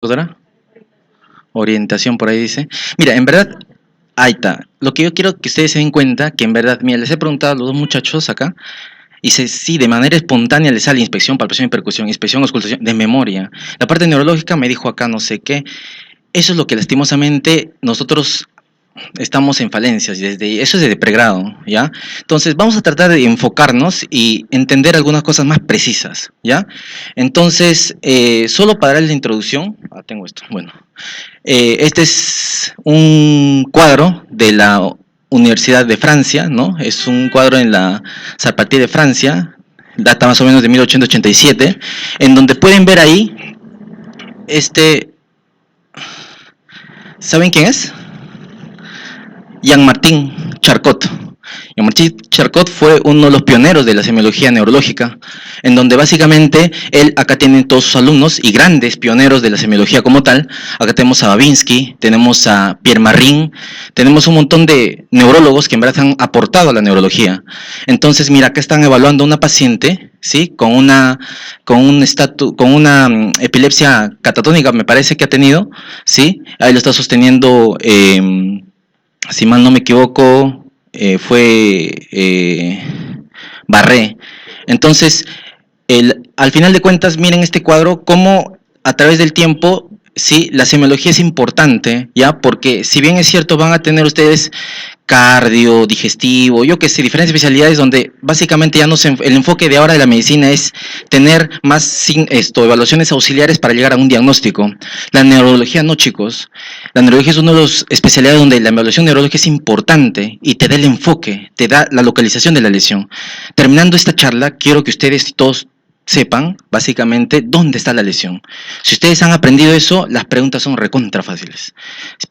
¿Otra? Orientación por ahí dice. Mira, en verdad, ahí está. Lo que yo quiero que ustedes se den cuenta, que en verdad, mira, les he preguntado a los dos muchachos acá, y sí, de manera espontánea les sale inspección, palpación y percusión, inspección, auscultación, de memoria. La parte neurológica me dijo acá no sé qué. Eso es lo que lastimosamente nosotros estamos en falencias, eso es desde pregrado, ¿ya? Entonces vamos a tratar de enfocarnos y entender algunas cosas más precisas, ¿ya? Entonces, solo para darles la introducción, tengo esto, bueno, este es un cuadro de la Universidad de Francia, ¿no? Es un cuadro en la Salpêtrière de Francia, data más o menos de 1887, en donde pueden ver ahí, ¿saben quién es? Jean-Martin Charcot. Jean-Martin Charcot fue uno de los pioneros de la semiología neurológica, en donde básicamente él, acá tienen todos sus alumnos y grandes pioneros de la semiología como tal. Acá tenemos a Babinski, tenemos a Pierre Marin, tenemos un montón de neurólogos que en verdad han aportado a la neurología. Entonces, mira, acá están evaluando a una paciente, ¿sí? Con una epilepsia catatónica, me parece que ha tenido, ¿sí? Ahí lo está sosteniendo, si mal no me equivoco, fue Barré. Entonces, al final de cuentas, miren este cuadro, cómo a través del tiempo, sí, la semiología es importante, ¿ya? Porque si bien es cierto, van a tener ustedes cardio, digestivo, yo que sé, diferentes especialidades donde básicamente ya no el enfoque de ahora de la medicina es tener más evaluaciones auxiliares para llegar a un diagnóstico. La neurología no, chicos. La neurología es una de las especialidades donde la evaluación neurológica es importante y te da el enfoque, te da la localización de la lesión. Terminando esta charla, quiero que ustedes todos sepan, básicamente, dónde está la lesión. Si ustedes han aprendido eso, las preguntas son recontra fáciles.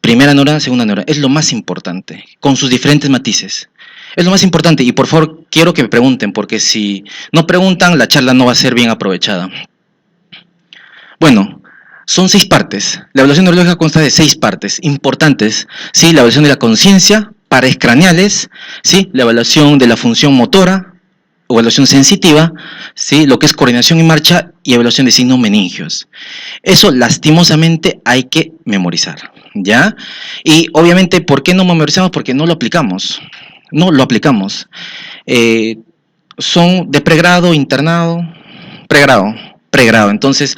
Primera neurona, segunda neurona, es lo más importante, con sus diferentes matices. Es lo más importante y por favor, quiero que me pregunten, porque si no preguntan, la charla no va a ser bien aprovechada. Bueno, son 6 partes. La evaluación neurológica consta de 6 partes importantes, ¿sí? La evaluación de la conciencia, pares craneales, ¿sí? La evaluación de la función motora, evaluación sensitiva, ¿sí? Lo que es coordinación y marcha y evaluación de signos meningios. Eso lastimosamente hay que memorizar, ¿ya? Y obviamente, ¿por qué no memorizamos? Porque no lo aplicamos. No lo aplicamos. Son de pregrado, internado, pregrado. Entonces,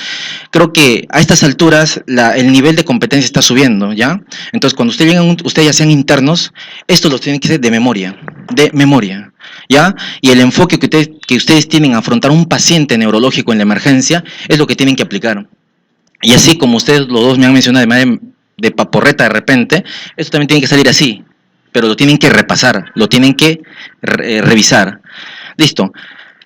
creo que a estas alturas el nivel de competencia está subiendo, ¿ya? Entonces, cuando ustedes ya sean internos, estos los tienen que ser de memoria, ¿ya? Y el enfoque que ustedes tienen a afrontar un paciente neurológico en la emergencia es lo que tienen que aplicar. Y así como ustedes los dos me han mencionado de manera de paporreta de repente, esto también tiene que salir así, pero lo tienen que repasar, lo tienen que revisar. Listo.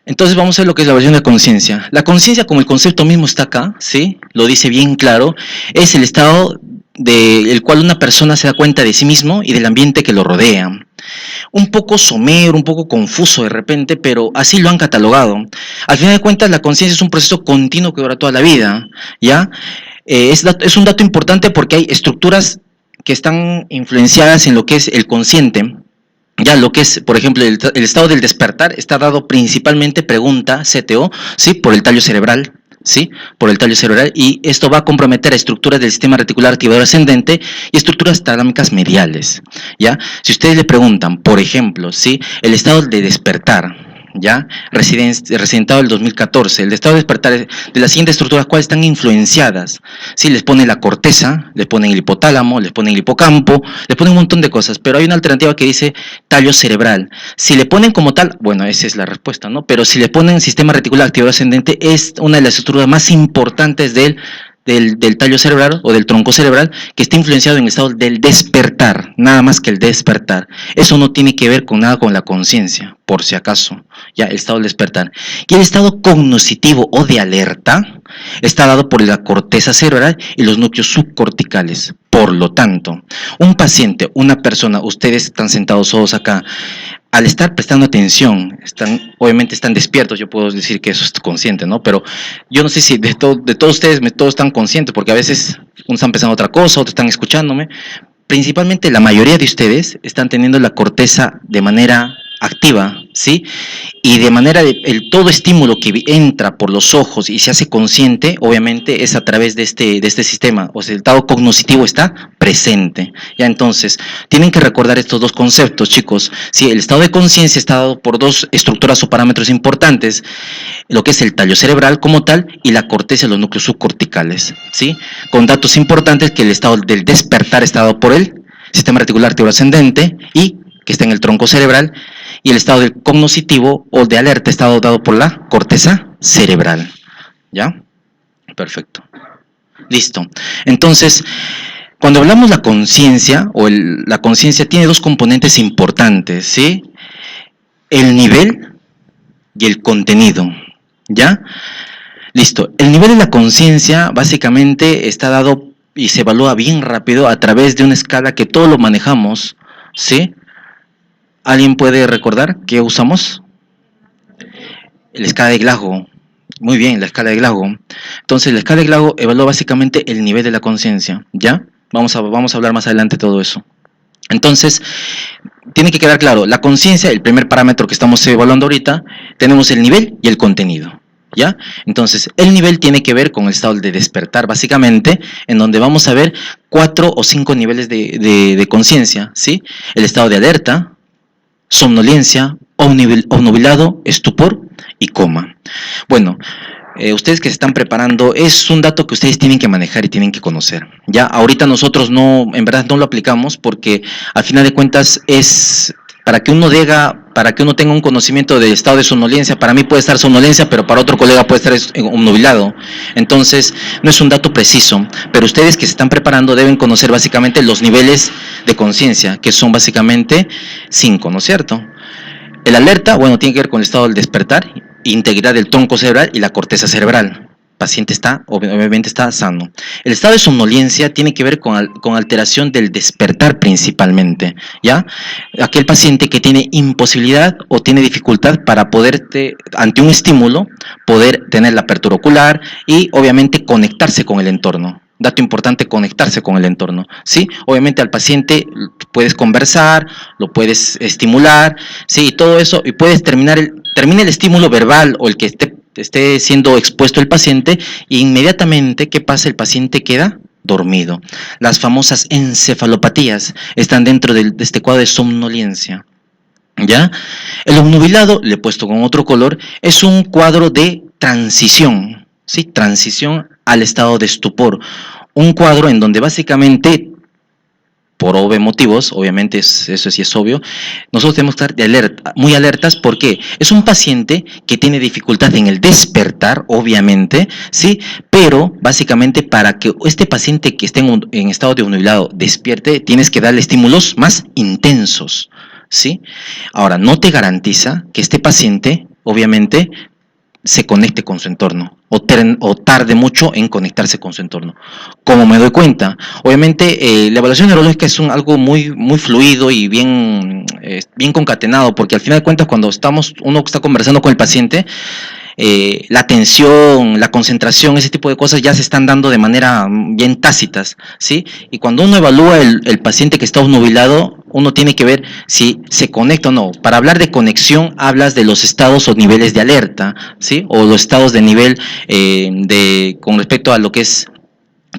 Entonces vamos a ver lo que es la evaluación de conciencia. La conciencia, como el concepto mismo está acá, ¿sí? Lo dice bien claro, es el estado del cual una persona se da cuenta de sí mismo y del ambiente que lo rodea. Un poco somero, un poco confuso de repente, pero así lo han catalogado. Al final de cuentas, la conciencia es un proceso continuo que dura toda la vida, ¿ya? Es un dato importante porque hay estructuras que están influenciadas en lo que es el consciente. Ya lo que es, por ejemplo, el estado del despertar está dado principalmente, pregunta CTO, ¿sí? Por el tallo cerebral, ¿sí? Por el tallo cerebral, y esto va a comprometer a estructuras del sistema reticular activador ascendente y estructuras talámicas mediales, ¿ya? Si ustedes le preguntan, por ejemplo, ¿sí? El estado de despertar, ¿ya? Residentado del 2014, el estado de despertar de las siguientes estructuras, ¿cuáles están influenciadas? ¿Sí? Les ponen la corteza, les ponen el hipotálamo, les ponen el hipocampo, les ponen un montón de cosas, pero hay una alternativa que dice tallo cerebral. Si le ponen como tal, bueno, esa es la respuesta, ¿no? Pero si le ponen sistema reticular activador ascendente, es una de las estructuras más importantes del tallo cerebral o del tronco cerebral, que está influenciado en el estado del despertar, nada más que el despertar. Eso no tiene que ver con nada con la conciencia, por si acaso, ya, el estado del despertar. Y el estado cognoscitivo o de alerta está dado por la corteza cerebral y los núcleos subcorticales. Por lo tanto, un paciente, una persona, ustedes están sentados todos acá, al estar prestando atención, obviamente están despiertos, yo puedo decir que eso es consciente, ¿no? Pero yo no sé si de todos ustedes todos están conscientes, porque a veces unos están pensando otra cosa, otros están escuchándome. Principalmente la mayoría de ustedes están teniendo la corteza de manera activa, ¿sí? Y de manera todo estímulo que entra por los ojos y se hace consciente, obviamente es a través de este sistema, o sea, el estado cognitivo está presente. Ya entonces, tienen que recordar estos dos conceptos, chicos. Sí, el estado de conciencia está dado por dos estructuras o parámetros importantes, lo que es el tallo cerebral como tal y la corteza y los núcleos subcorticales, ¿sí? Con datos importantes que el estado del despertar está dado por el sistema reticular ascendente y que está en el tronco cerebral, y el estado del cognitivo o de alerta está dado por la corteza cerebral. ¿Ya? Perfecto. Listo. Entonces, cuando hablamos de la conciencia, la conciencia tiene dos componentes importantes, ¿sí? El nivel y el contenido. ¿Ya? Listo. El nivel de la conciencia básicamente está dado y se evalúa bien rápido a través de una escala que todos lo manejamos, ¿sí? ¿Alguien puede recordar qué usamos? La escala de Glasgow. Muy bien, la escala de Glasgow. Entonces, la escala de Glasgow evalúa básicamente el nivel de la conciencia, ¿ya? Vamos a hablar más adelante de todo eso. Entonces, tiene que quedar claro, la conciencia, el primer parámetro que estamos evaluando ahorita, tenemos el nivel y el contenido, ¿ya? Entonces, el nivel tiene que ver con el estado de despertar, básicamente, en donde vamos a ver 4 o 5 niveles de conciencia, ¿sí? El estado de alerta, somnolencia, obnubilado, estupor y coma. Bueno, ustedes que se están preparando, es un dato que ustedes tienen que manejar y tienen que conocer. Ya, ahorita nosotros en verdad no lo aplicamos porque al final de cuentas es para que uno tenga un conocimiento del estado de somnolencia. Para mí puede estar somnolencia, pero para otro colega puede estar obnubilado. Entonces, no es un dato preciso, pero ustedes que se están preparando deben conocer básicamente los niveles de conciencia, que son básicamente 5, ¿no es cierto? El alerta, bueno, tiene que ver con el estado del despertar, integridad del tronco cerebral y la corteza cerebral. El paciente obviamente está sano. El estado de somnolencia tiene que ver con alteración del despertar principalmente, ¿ya? Aquel paciente que tiene imposibilidad o tiene dificultad para ante un estímulo, poder tener la apertura ocular y obviamente conectarse con el entorno. Dato importante, conectarse con el entorno, ¿sí? Obviamente al paciente puedes conversar, lo puedes estimular, ¿sí? Y todo eso, y puedes termina el estímulo verbal o el que esté siendo expuesto el paciente, e inmediatamente, ¿qué pasa? El paciente queda dormido. Las famosas encefalopatías están dentro de este cuadro de somnolencia, ¿ya? El obnubilado, le he puesto con otro color, es un cuadro de transición, ¿sí? Transición al estado de estupor. Un cuadro en donde básicamente, por obvios motivos, obviamente eso sí es obvio, nosotros tenemos que estar muy alertas porque es un paciente que tiene dificultad en el despertar, obviamente, ¿sí? Pero básicamente para que este paciente que esté en estado de obnubilado despierte, tienes que darle estímulos más intensos, ¿sí? Ahora, no te garantiza que este paciente, obviamente, se conecte con su entorno o tarde mucho en conectarse con su entorno. Como me doy cuenta, obviamente la evaluación neurológica es algo muy, muy fluido y bien concatenado, porque al final de cuentas cuando uno está conversando con el paciente, la atención, la concentración, ese tipo de cosas ya se están dando de manera bien tácitas, ¿sí? Y cuando uno evalúa el paciente que está obnubilado, uno tiene que ver si se conecta o no. Para hablar de conexión, hablas de los estados o niveles de alerta, ¿sí? O los estados de nivel con respecto a lo que es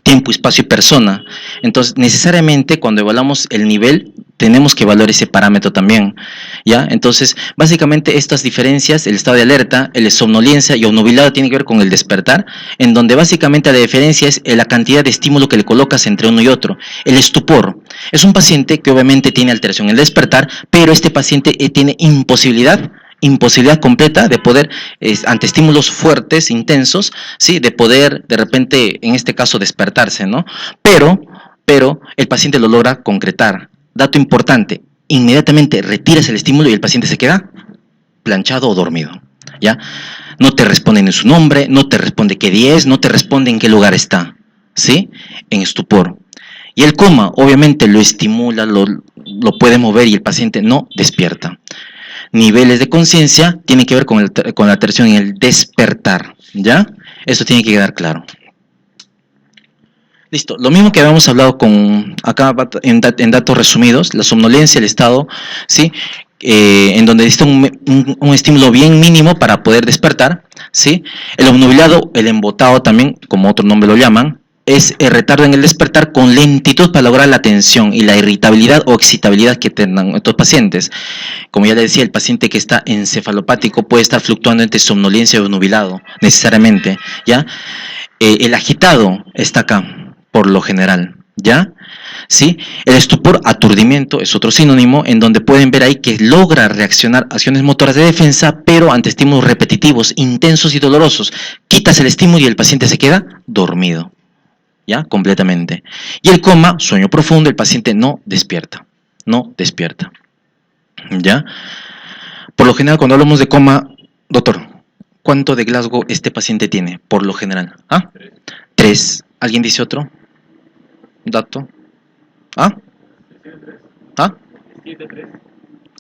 tiempo, espacio y persona. Entonces, necesariamente cuando evaluamos el nivel, tenemos que evaluar ese parámetro también, ¿ya? Entonces, básicamente estas diferencias, el estado de alerta, el somnolencia y obnubilado tiene que ver con el despertar, en donde básicamente la diferencia es la cantidad de estímulo que le colocas entre uno y otro. El estupor es un paciente que obviamente tiene alteración en el despertar, pero este paciente tiene imposibilidad completa de poder, ante estímulos fuertes, intensos, ¿sí? De poder, de repente, en este caso, despertarse, ¿no? Pero el paciente lo logra concretar. Dato importante, inmediatamente retiras el estímulo y el paciente se queda planchado o dormido, ¿ya? No te responde en su nombre, no te responde qué día es, no te responde en qué lugar está, ¿sí? En estupor. Y el coma, obviamente, lo estimula, lo puede mover y el paciente no despierta. Niveles de conciencia tienen que ver con la alteración en el despertar, ¿ya? Eso tiene que quedar claro. Listo, lo mismo que habíamos hablado acá en datos resumidos, la somnolencia, el estado, ¿sí? en donde necesita un estímulo bien mínimo para poder despertar, ¿sí? El obnubilado, el embotado también, como otro nombre lo llaman, es el retardo en el despertar con lentitud para lograr la tensión y la irritabilidad o excitabilidad que tengan estos pacientes. Como ya le decía, el paciente que está encefalopático puede estar fluctuando entre somnolencia y obnubilado, necesariamente, ¿ya? El agitado está acá, por lo general, ¿ya? ¿Sí? El estupor, aturdimiento, es otro sinónimo, en donde pueden ver ahí que logra reaccionar a acciones motoras de defensa, pero ante estímulos repetitivos, intensos y dolorosos. Quitas el estímulo y el paciente se queda dormido, ¿ya? Completamente. Y el coma, sueño profundo, el paciente no despierta, ¿ya? Por lo general, cuando hablamos de coma, doctor, ¿cuánto de Glasgow este paciente tiene? Por lo general, ¿ah? 3. ¿Alguien dice otro dato? ¿Ah? ¿Ah? 7-3.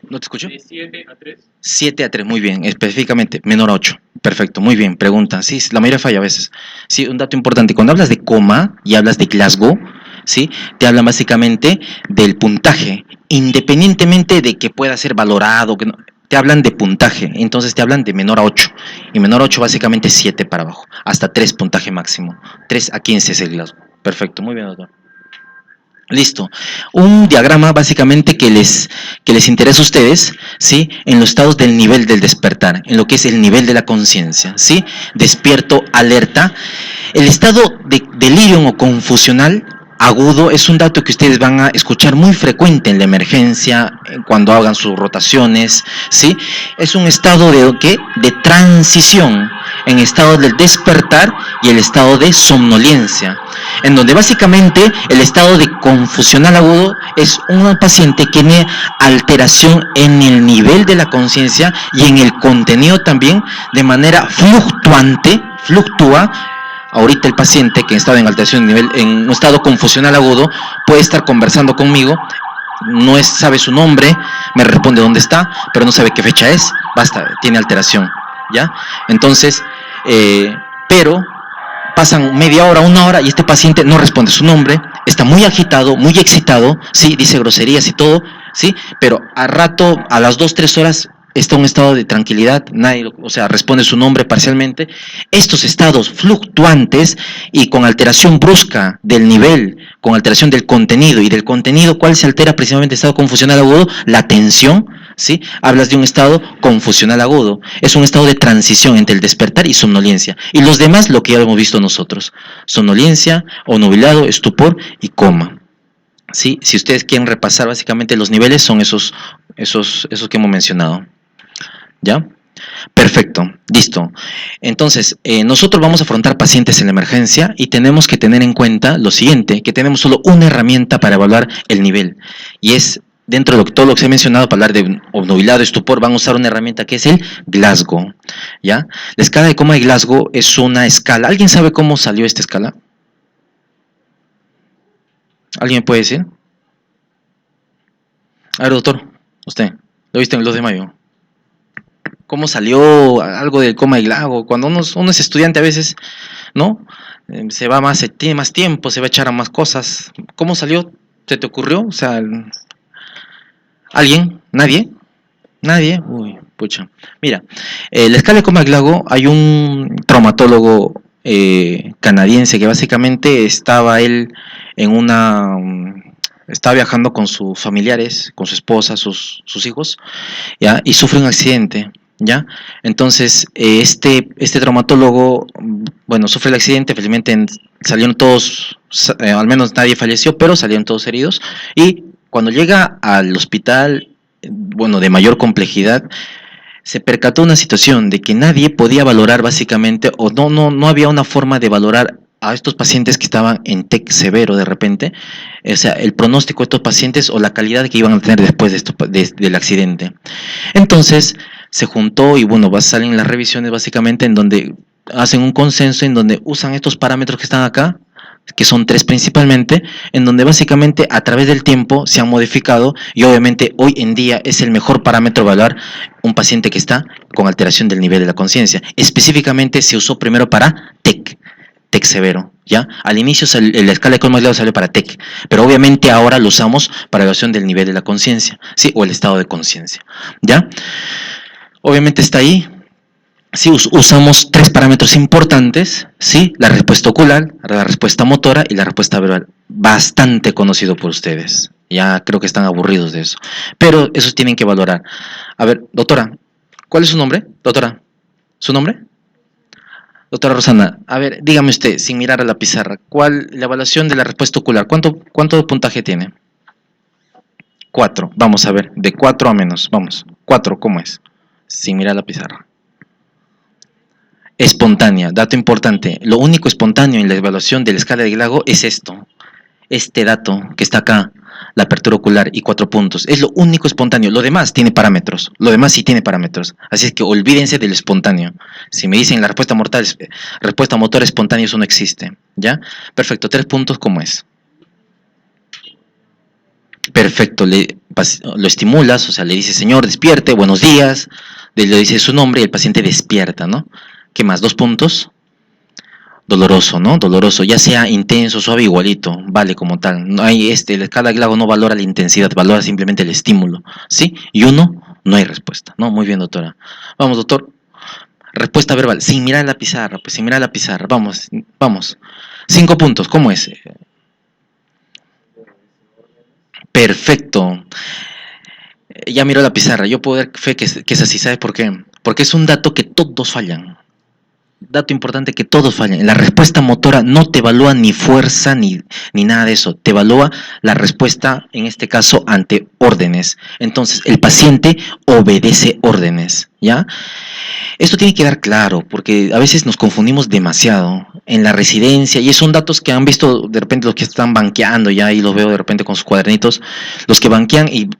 ¿No te escucho? De 7-3. 7-3, muy bien, específicamente, menor a 8. Perfecto, muy bien, pregunta. Sí, la mayoría falla a veces. Sí, un dato importante, cuando hablas de coma y hablas de Glasgow, ¿sí? Te hablan básicamente del puntaje, independientemente de que pueda ser valorado, que no, te hablan de puntaje, entonces te hablan de menor a 8. Y menor a 8 básicamente 7 para abajo, hasta 3 puntaje máximo. 3 a 15 es el Glasgow. Perfecto, muy bien, doctor. Listo. Un diagrama básicamente que les interesa a ustedes, ¿sí? En los estados del nivel del despertar, en lo que es el nivel de la conciencia, ¿sí? Despierto, alerta. El estado de delirium o confusional agudo es un dato que ustedes van a escuchar muy frecuente en la emergencia, cuando hagan sus rotaciones, ¿sí? Es un estado de ¿qué? De transición en estado del despertar y el estado de somnolencia, en donde básicamente el estado de confusional agudo es un paciente que tiene alteración en el nivel de la conciencia y en el contenido también de manera fluctuante, fluctúa. Ahorita el paciente que está en alteración de nivel, en un estado confusional agudo, puede estar conversando conmigo, no sabe su nombre, me responde dónde está, pero no sabe qué fecha es, basta, tiene alteración, ¿ya? Entonces, pero pasan media hora, una hora y este paciente no responde su nombre, está muy agitado, muy excitado, sí, dice groserías y todo, sí, pero a rato, a las 2, 3 horas está en un estado de tranquilidad, nadie, o sea, responde su nombre parcialmente. Estos estados fluctuantes y con alteración brusca del nivel, con alteración del contenido, y del contenido, ¿cuál se altera precisamente en estado confusional agudo? La tensión, ¿sí? Hablas de un estado confusional agudo, es un estado de transición entre el despertar y somnolencia. Y los demás, lo que ya hemos visto nosotros, somnolencia, obnubilado, estupor y coma. ¿Sí? Si ustedes quieren repasar básicamente los niveles, son esos que hemos mencionado. ¿Ya? Perfecto, listo. Entonces, nosotros vamos a afrontar pacientes en la emergencia y tenemos que tener en cuenta lo siguiente, que tenemos solo una herramienta para evaluar el nivel, y es, dentro de todo lo que se ha mencionado, para hablar de obnubilado, estupor, van a usar una herramienta que es el Glasgow, ¿ya? La escala de coma de Glasgow es una escala. ¿Alguien sabe cómo salió esta escala? ¿Alguien puede decir? A ver, doctor, usted, lo viste en el 2 de mayo. ¿Cómo salió algo del coma de Glasgow? Cuando uno es estudiante a veces, ¿no? Se va más, tiene más tiempo, se va a echar a más cosas. ¿Cómo salió? ¿Se te ocurrió? O sea, ¿alguien? ¿Nadie? ¿Nadie? Uy, pucha. Mira, la escala de coma de Glasgow, hay un traumatólogo canadiense que básicamente estaba él en estaba viajando con sus familiares, con su esposa, sus hijos, ¿ya? Y sufre un accidente, ¿ya? Entonces, este traumatólogo, bueno, sufre el accidente, felizmente salieron todos, al menos nadie falleció, pero salieron todos heridos, y cuando llega al hospital, bueno, de mayor complejidad, se percató una situación de que nadie podía valorar básicamente, o no había una forma de valorar a estos pacientes que estaban en TEC severo de repente, o sea, el pronóstico de estos pacientes o la calidad que iban a tener después del accidente. Entonces, se juntó y bueno, salen las revisiones básicamente en donde hacen un consenso, en donde usan estos parámetros que están acá, que son 3 principalmente, en donde básicamente a través del tiempo se han modificado y obviamente hoy en día es el mejor parámetro evaluar un paciente que está con alteración del nivel de la conciencia. Específicamente se usó primero para TEC, TEC severo, ¿ya? Al inicio la escala de Coleman-Legrado salió para TEC, pero obviamente ahora lo usamos para evaluación del nivel de la conciencia, ¿sí? O el estado de conciencia, ¿ya? Obviamente está ahí. Sí, usamos 3 parámetros importantes, ¿sí? La respuesta ocular, la respuesta motora y la respuesta verbal. Bastante conocido por ustedes. Ya creo que están aburridos de eso. Pero esos tienen que valorar. A ver, doctora, ¿cuál es su nombre? Doctora, ¿su nombre? Doctora Rosana, a ver, dígame usted, sin mirar a la pizarra, la evaluación de la respuesta ocular, ¿cuánto puntaje tiene? 4, vamos a ver, de 4 a menos, vamos. 4, ¿cómo es? Sin mirar a la pizarra. Espontánea, dato importante. Lo único espontáneo en la evaluación de la escala de Glago es esto. Este dato que está acá, la apertura ocular y 4 puntos. Es lo único espontáneo. Lo demás tiene parámetros. Lo demás sí tiene parámetros. Así es que olvídense del espontáneo. Si me dicen la respuesta motora espontánea, eso no existe. ¿Ya? Perfecto. 3 puntos, ¿cómo es? Perfecto. Lo estimulas, o sea, le dices, señor, despierte, buenos días. Le dices su nombre y el paciente despierta, ¿no? ¿Qué más? 2 puntos. Doloroso, ¿no? Doloroso, ya sea intenso, suave, igualito, vale como tal. No hay la escala de Glago no valora la intensidad, valora simplemente el estímulo, ¿sí? Y 1, no hay respuesta, ¿no? Muy bien, doctora. Vamos, doctor. Respuesta verbal, sin mirar la pizarra, pues sin mirar la pizarra. Vamos, vamos. 5 puntos, ¿cómo es? Perfecto. Ya miró la pizarra, yo puedo dar fe que es así, ¿sabes por qué? Porque es un dato que todos fallan. Dato importante que todos fallan. La respuesta motora no te evalúa ni fuerza ni nada de eso. Te evalúa la respuesta, en este caso, ante órdenes. Entonces, el paciente obedece órdenes, ¿ya? Esto tiene que quedar claro, porque a veces nos confundimos demasiado en la residencia, y son datos que han visto de repente los que están banqueando ya, y los veo de repente con sus cuadernitos, los que banquean y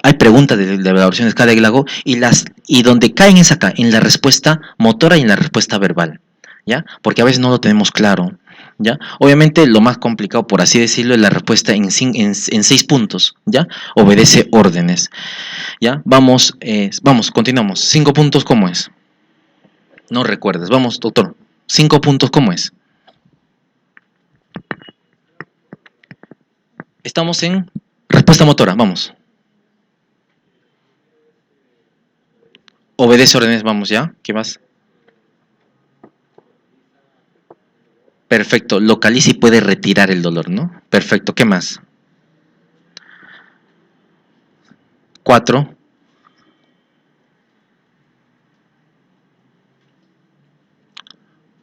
hay preguntas de la evaluación de escala de Glago y donde caen es acá, en la respuesta motora y en la respuesta verbal, ¿ya? Porque a veces no lo tenemos claro, ¿ya? Obviamente lo más complicado, por así decirlo, es la respuesta en 6 puntos, ¿ya? Obedece órdenes, ¿ya? Vamos, continuamos. 5 puntos, ¿cómo es? No recuerdas. Vamos, doctor. 5 puntos, ¿cómo es? Estamos en respuesta motora, vamos. Obedece órdenes, vamos ya. ¿Qué más? Perfecto. Localiza y puede retirar el dolor, ¿no? Perfecto. ¿Qué más? 4.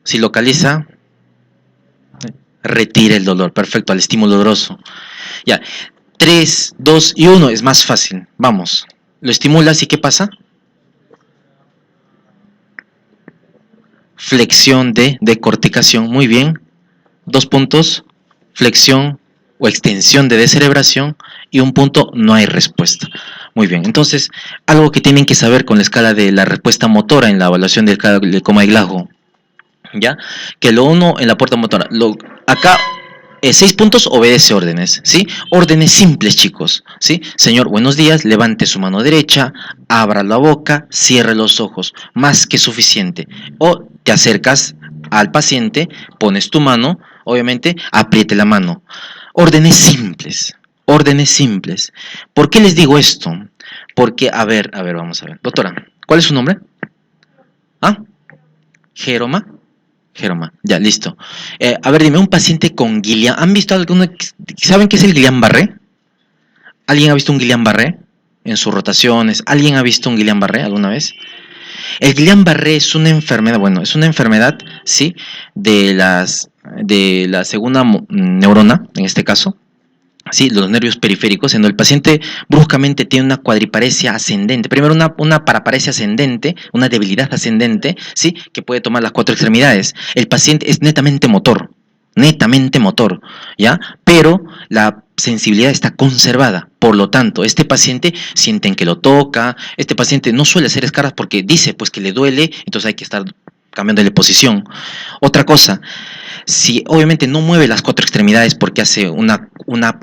Si localiza, retira el dolor. Perfecto. Al estímulo doloroso. Ya. 3, 2 y 1 es más fácil. Vamos. Lo estimulas y ¿qué pasa? Flexión de decorticación, muy bien. 2 puntos, flexión o extensión de descerebración, y 1 punto, no hay respuesta. Muy bien, entonces, algo que tienen que saber con la escala de la respuesta motora en la evaluación del coma de Glago, ¿ya? Que lo 1 en la puerta motora, acá 6 puntos obedece órdenes, ¿sí? Órdenes simples, chicos, ¿sí? Señor, buenos días, levante su mano derecha, abra la boca, cierre los ojos, más que suficiente. O te acercas al paciente, pones tu mano, obviamente, apriete la mano. Órdenes simples, órdenes simples. ¿Por qué les digo esto? Porque, a ver, vamos a ver. Doctora, ¿cuál es su nombre? ¿Ah? ¿Jeroma? Germa, ya, listo. A ver, dime, un paciente con Guillain, ¿han visto alguno? ¿Saben qué es el Guillain-Barré? ¿Alguien ha visto un Guillain-Barré en sus rotaciones? ¿Alguien ha visto un Guillain-Barré alguna vez? El Guillain-Barré es una enfermedad, bueno, es una enfermedad, ¿sí? De la segunda neurona, en este caso, ¿sí? Los nervios periféricos, en donde el paciente bruscamente tiene una cuadriparesia ascendente. Primero una paraparesia ascendente, una debilidad ascendente, ¿sí? Que puede tomar las 4 extremidades. El paciente es netamente motor, ¿ya? Pero la sensibilidad está conservada. Por lo tanto, este paciente sienten que lo toca, este paciente no suele hacer escaras porque dice pues que le duele, entonces hay que estar cambiándole posición. Otra cosa, si obviamente no mueve las 4 extremidades porque hace una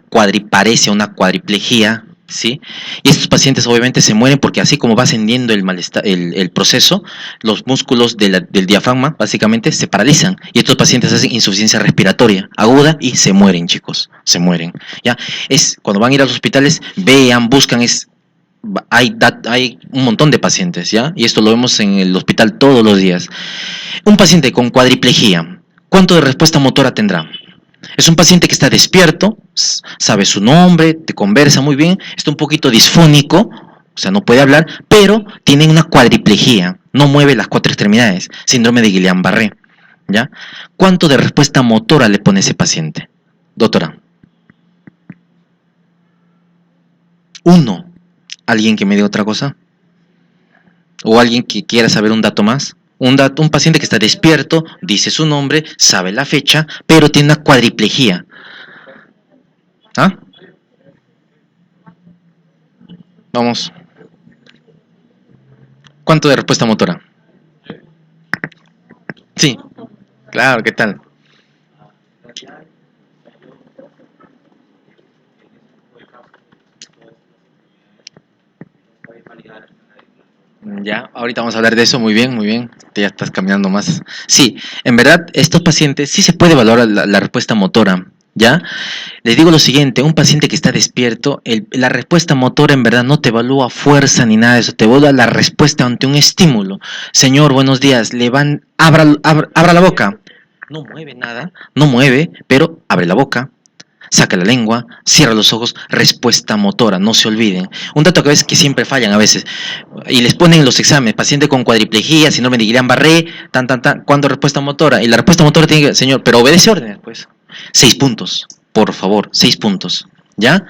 cuadriparesia, una cuadriplejía, ¿sí? Y estos pacientes obviamente se mueren porque así como va ascendiendo el malestar, el proceso, los músculos del diafragma básicamente se paralizan y estos pacientes hacen insuficiencia respiratoria aguda y se mueren, chicos, se mueren, ¿ya? Es cuando van a ir a los hospitales, vean, buscan, hay un montón de pacientes, ¿ya? Y esto lo vemos en el hospital todos los días. Un paciente con cuadriplegia, ¿cuánto de respuesta motora tendrá? Es un paciente que está despierto, sabe su nombre, te conversa muy bien, está un poquito disfónico, o sea, no puede hablar, pero tiene una cuadriplegia, no mueve las 4 extremidades, síndrome de Guillain-Barré, ¿ya? ¿Cuánto de respuesta motora le pone ese paciente? Doctora. 1. ¿Alguien que me diga otra cosa? ¿O alguien que quiera saber un dato más? Un paciente que está despierto, dice su nombre, sabe la fecha, pero tiene una cuadriplegia. ¿Ah? Vamos. ¿Cuánto de respuesta motora? Sí, claro, ¿qué tal? Ya, ahorita vamos a hablar de eso, muy bien, te ya estás caminando más. Sí, en verdad, estos pacientes sí se puede valorar la respuesta motora, ¿ya? Les digo lo siguiente, un paciente que está despierto, la respuesta motora en verdad no te evalúa fuerza ni nada de eso, te evalúa la respuesta ante un estímulo. Señor, buenos días, abra la boca. No mueve nada, no mueve, pero abre la boca, saca la lengua, cierra los ojos, respuesta motora, no se olviden. Un dato que a veces que siempre fallan a veces, y les ponen en los exámenes, paciente con cuadriplegia, síndrome de Guillain-Barré, ¿cuándo respuesta motora? Y la respuesta motora tiene que, señor, pero obedece órdenes, pues. 6 puntos, por favor, 6 puntos, ¿ya?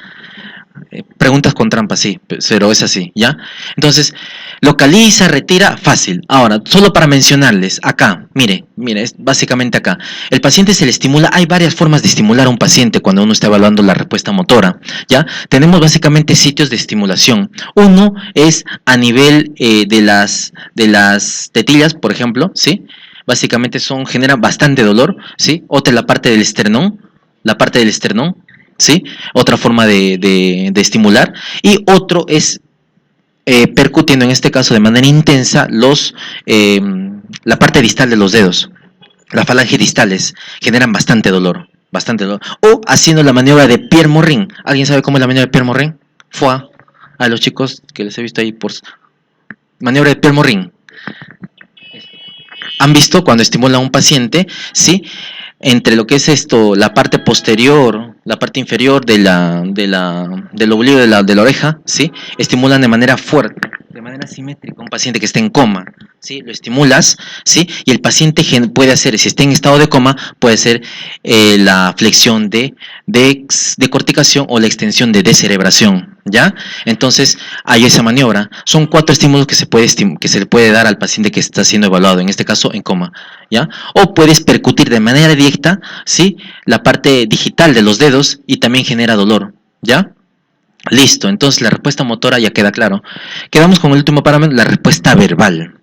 Preguntas con trampa, sí, pero es así, ¿ya? Entonces, localiza, retira, fácil. Ahora, solo para mencionarles, acá, mire, es básicamente acá. El paciente se le estimula, hay varias formas de estimular a un paciente cuando uno está evaluando la respuesta motora, ¿ya? Tenemos básicamente sitios de estimulación. Uno es a nivel de las tetillas, por ejemplo, ¿sí? Básicamente genera bastante dolor, ¿sí? Otra es la parte del esternón, ¿sí? Otra forma de estimular. Y otro es percutiendo, en este caso de manera intensa, la parte distal de los dedos. Las falanges distales generan bastante dolor. Bastante dolor. O haciendo la maniobra de Pierre Morin. ¿Alguien sabe cómo es la maniobra de Pierre Morin? A los chicos que les he visto ahí por maniobra de Pierre Morin. ¿Han visto cuando estimula a un paciente? Sí, entre lo que es la parte posterior, la parte inferior del oblicuo de la oreja, ¿sí? Estimulan de manera fuerte, de manera simétrica, un paciente que está en coma, ¿sí? Lo estimulas, ¿sí? Y el paciente puede hacer, si está en estado de coma, puede ser la flexión de corticación o la extensión de descerebración, ¿ya? Entonces, hay esa maniobra. Son 4 estímulos que se le puede dar al paciente que está siendo evaluado, en este caso en coma, ¿ya? O puedes percutir de manera directa, ¿sí? La parte digital de los dedos y también genera dolor, ¿ya? Listo, entonces la respuesta motora ya queda claro. Quedamos con el último parámetro, la respuesta verbal.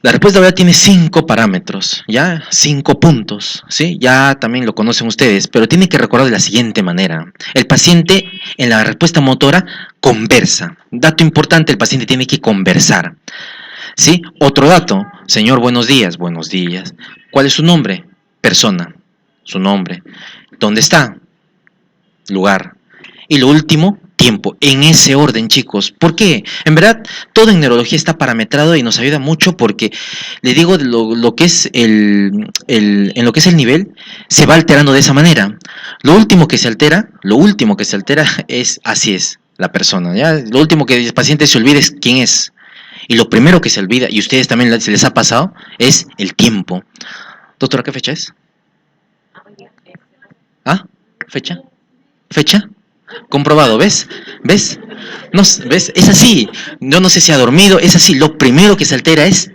La respuesta verbal tiene 5 parámetros, ¿ya? 5 puntos, ¿sí? Ya también lo conocen ustedes, pero tienen que recordar de la siguiente manera. El paciente en la respuesta motora conversa. Dato importante, el paciente tiene que conversar, ¿sí? Otro dato, señor, buenos días. ¿Cuál es su nombre? Persona, su nombre. ¿Dónde está? Lugar. Y lo último, tiempo, en ese orden, chicos. ¿Por qué? En verdad, todo en neurología está parametrado y nos ayuda mucho porque, le digo, lo que es en lo que es el nivel, se va alterando de esa manera. Lo último que se altera es, así es, la persona, ¿ya? Lo último que el paciente se olvida es quién es. Y lo primero que se olvida, y a ustedes también se les ha pasado, es el tiempo. Doctora, ¿qué fecha es? ¿Ah? ¿Fecha? ¿Fecha? Comprobado, ¿ves? No, ¿ves? Es así. Yo no sé si ha dormido, es así. Lo primero que se altera es,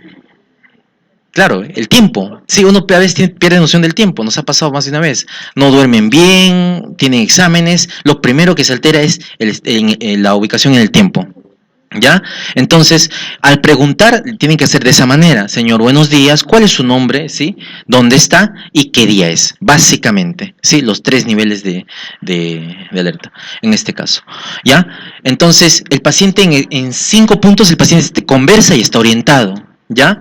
claro, el tiempo. Sí, uno a veces pierde noción del tiempo, nos ha pasado más de una vez. No duermen bien, tienen exámenes. Lo primero que se altera es la ubicación en el tiempo. ¿Ya? Entonces, al preguntar, tienen que hacer de esa manera. Señor, buenos días, ¿cuál es su nombre? ¿Sí? ¿Dónde está? ¿Y qué día es? Básicamente, ¿sí? Los 3 niveles de alerta, en este caso. ¿Ya? Entonces, el paciente en 5 puntos, el paciente conversa y está orientado. ¿Ya?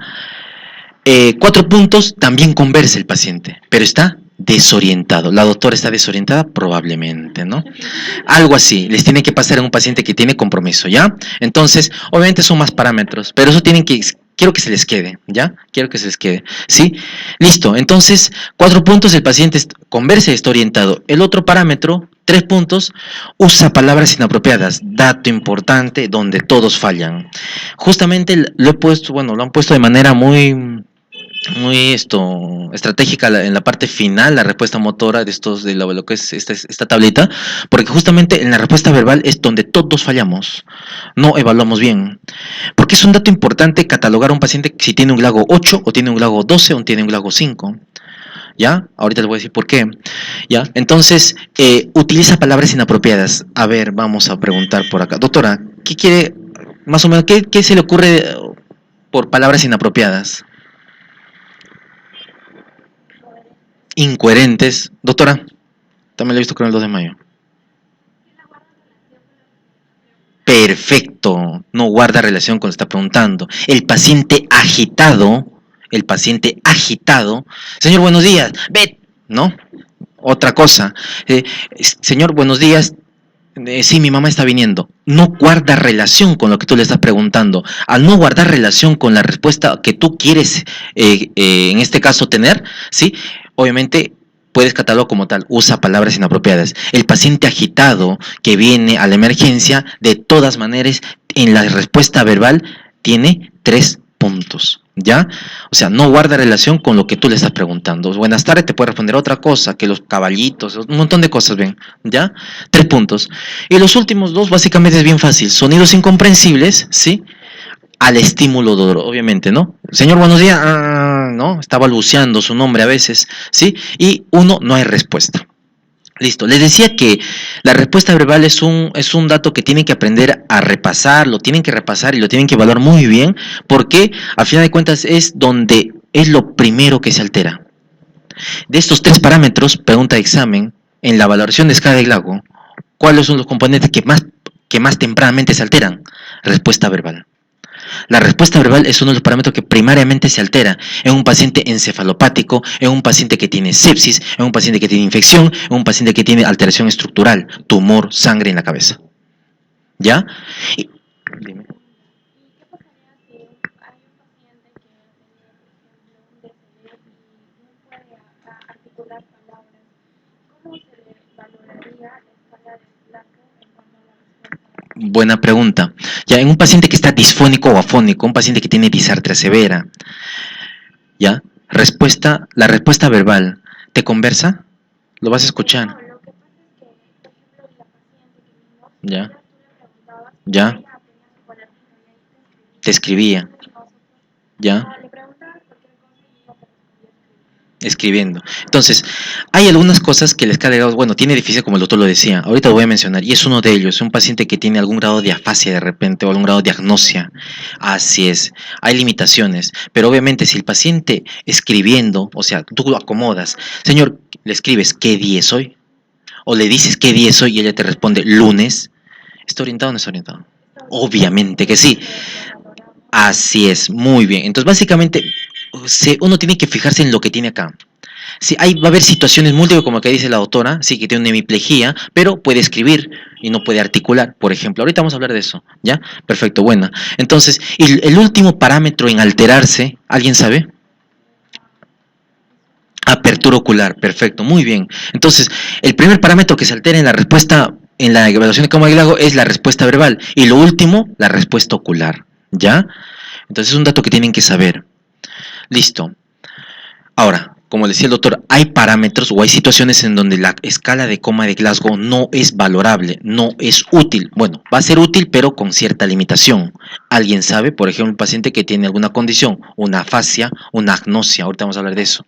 4 puntos, también conversa el paciente, pero está desorientado. La doctora está desorientada, probablemente, ¿no? Algo así, les tiene que pasar a un paciente que tiene compromiso, ¿ya? Entonces, obviamente son más parámetros, pero eso tienen que, quiero que se les quede, ¿ya? Quiero que se les quede, ¿sí? Listo, entonces, 4 puntos, el paciente conversa y está orientado. El otro parámetro, 3 puntos, usa palabras inapropiadas, dato importante donde todos fallan. Justamente lo he puesto, bueno, lo han puesto de manera muy estratégica en la parte final, la respuesta motora de lo que es esta tablita, porque justamente en la respuesta verbal es donde todos fallamos, no evaluamos bien, porque es un dato importante catalogar a un paciente si tiene un GLAGO 8 o tiene un GLAGO 12 o tiene un GLAGO 5. ¿Ya? Ahorita les voy a decir por qué. ¿Ya? Entonces, utiliza palabras inapropiadas. A ver, vamos a preguntar por acá. Doctora, ¿qué quiere, más o menos, qué se le ocurre por palabras inapropiadas? Incoherentes. Doctora, también lo he visto con el 2 de mayo. Perfecto, no guarda relación con lo que está preguntando. El paciente agitado, señor, buenos días, ve, ¿no? Otra cosa, señor, buenos días, sí, mi mamá está viniendo. No guarda relación con lo que tú le estás preguntando. Al no guardar relación con la respuesta que tú quieres, en este caso, tener, ¿sí? Obviamente puedes catalogar como tal, usa palabras inapropiadas. El paciente agitado que viene a la emergencia, de todas maneras, en la respuesta verbal, tiene 3 puntos. ¿Ya? O sea, no guarda relación con lo que tú le estás preguntando. Buenas tardes, te puede responder otra cosa, que los caballitos, un montón de cosas, ven, ¿ya? 3 puntos. Y los últimos 2, básicamente es bien fácil. Sonidos incomprensibles, ¿sí? Al estímulo dolor, obviamente, ¿no? Señor, buenos días, ¿no? Está balbuceando su nombre a veces, ¿sí? Y 1, no hay respuesta. Listo, les decía que la respuesta verbal es un dato que tienen que aprender a repasar, lo tienen que repasar y lo tienen que evaluar muy bien, porque al final de cuentas es donde es lo primero que se altera. De estos 3 parámetros, pregunta de examen, en la valoración de escala de GLAGO, ¿cuáles son los componentes que más tempranamente se alteran? Respuesta verbal. La respuesta verbal es uno de los parámetros que primariamente se altera en un paciente encefalopático, en un paciente que tiene sepsis, en un paciente que tiene infección, en un paciente que tiene alteración estructural, tumor, sangre en la cabeza. ¿Ya? Dime. Buena pregunta. Ya, en un paciente que está disfónico o afónico, un paciente que tiene disartria severa, ¿ya? La respuesta verbal, ¿te conversa? ¿Lo vas a escuchar? ¿Ya? ¿Ya? Te escribía. ¿Ya? Escribiendo. Entonces, hay algunas cosas que les cae, bueno, tiene difícil como el doctor lo decía, ahorita lo voy a mencionar, y es uno de ellos, un paciente que tiene algún grado de afasia de repente o algún grado de agnosia. Así es, hay limitaciones, pero obviamente si el paciente escribiendo, o sea, tú lo acomodas, señor, le escribes ¿qué día es hoy? O le dices ¿qué día es hoy? Y ella te responde lunes, ¿está orientado o no está orientado? Obviamente que sí. Así es, muy bien. Entonces, básicamente, uno tiene que fijarse en lo que tiene acá. Sí, va a haber situaciones múltiples, como que dice la autora, sí que tiene una hemiplegia, pero puede escribir y no puede articular, por ejemplo. Ahorita vamos a hablar de eso, ¿ya? Perfecto, buena. Entonces, el último parámetro en alterarse, ¿alguien sabe? Apertura ocular, perfecto, muy bien. Entonces, el primer parámetro que se altera en la respuesta, en la evaluación de campo de Glago, es la respuesta verbal. Y lo último, la respuesta ocular, ¿ya? Entonces, es un dato que tienen que saber. Listo. Ahora, como decía el doctor, hay parámetros o hay situaciones en donde la escala de coma de Glasgow no es valorable, no es útil. Bueno, va a ser útil, pero con cierta limitación. ¿Alguien sabe? Por ejemplo, un paciente que tiene alguna condición, una afasia, una agnosia, ahorita vamos a hablar de eso.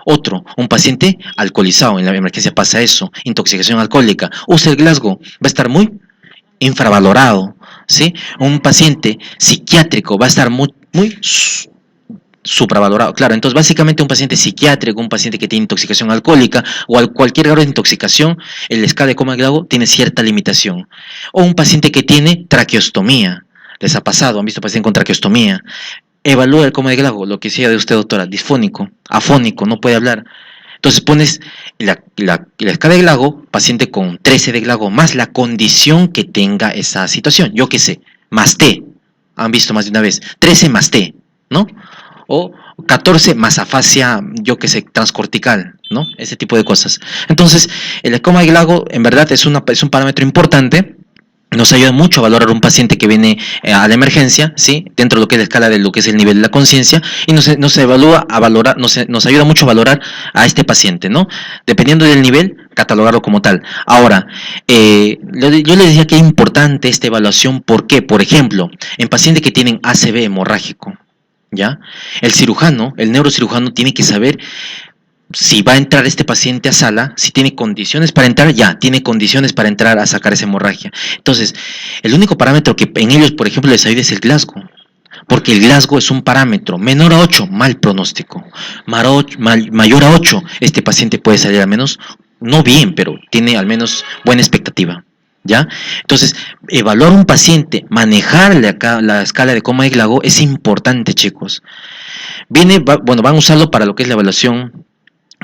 Otro, un paciente alcoholizado, en la emergencia pasa eso, intoxicación alcohólica, usa el Glasgow, va a estar muy infravalorado, ¿sí? Un paciente psiquiátrico va a estar muy supravalorado. Claro, entonces básicamente un paciente psiquiátrico, un paciente que tiene intoxicación alcohólica o cualquier grado de intoxicación, el escala de coma Glago tiene cierta limitación. O un paciente que tiene traqueostomía. ¿Les ha pasado? ¿Han visto pacientes con traqueostomía? Evalúa el coma de Glago, lo que decía de usted, doctora, disfónico, afónico, no puede hablar. Entonces pones la escala de Glago, paciente con 13 de Glago, más la condición que tenga esa situación. Yo qué sé, más T. Han visto más de una vez. 13 más T, ¿no? O 14 más afasia, yo que sé, transcortical, ¿no? Ese tipo de cosas. Entonces, el coma de Glago en verdad es un parámetro importante. Nos ayuda mucho a valorar un paciente que viene a la emergencia, ¿sí? Dentro de lo que es la escala de lo que es el nivel de la conciencia, y nos ayuda mucho a valorar a este paciente, ¿no? Dependiendo del nivel, catalogarlo como tal. Ahora, yo les decía que es importante esta evaluación, ¿por qué? Por ejemplo, en pacientes que tienen ACV hemorrágico, ¿ya? El cirujano, el neurocirujano tiene que saber si va a entrar este paciente a sala, si tiene condiciones para entrar, ya, tiene condiciones para entrar a sacar esa hemorragia. Entonces, el único parámetro que en ellos, por ejemplo, les ayuda es el Glasgow, porque el Glasgow es un parámetro menor a 8, mal pronóstico. Mayor a 8, este paciente puede salir al menos, no bien, pero tiene al menos buena expectativa. ¿Ya? Entonces, evaluar un paciente, manejar la escala de coma de Glago es importante, chicos. Van a usarlo para lo que es la evaluación,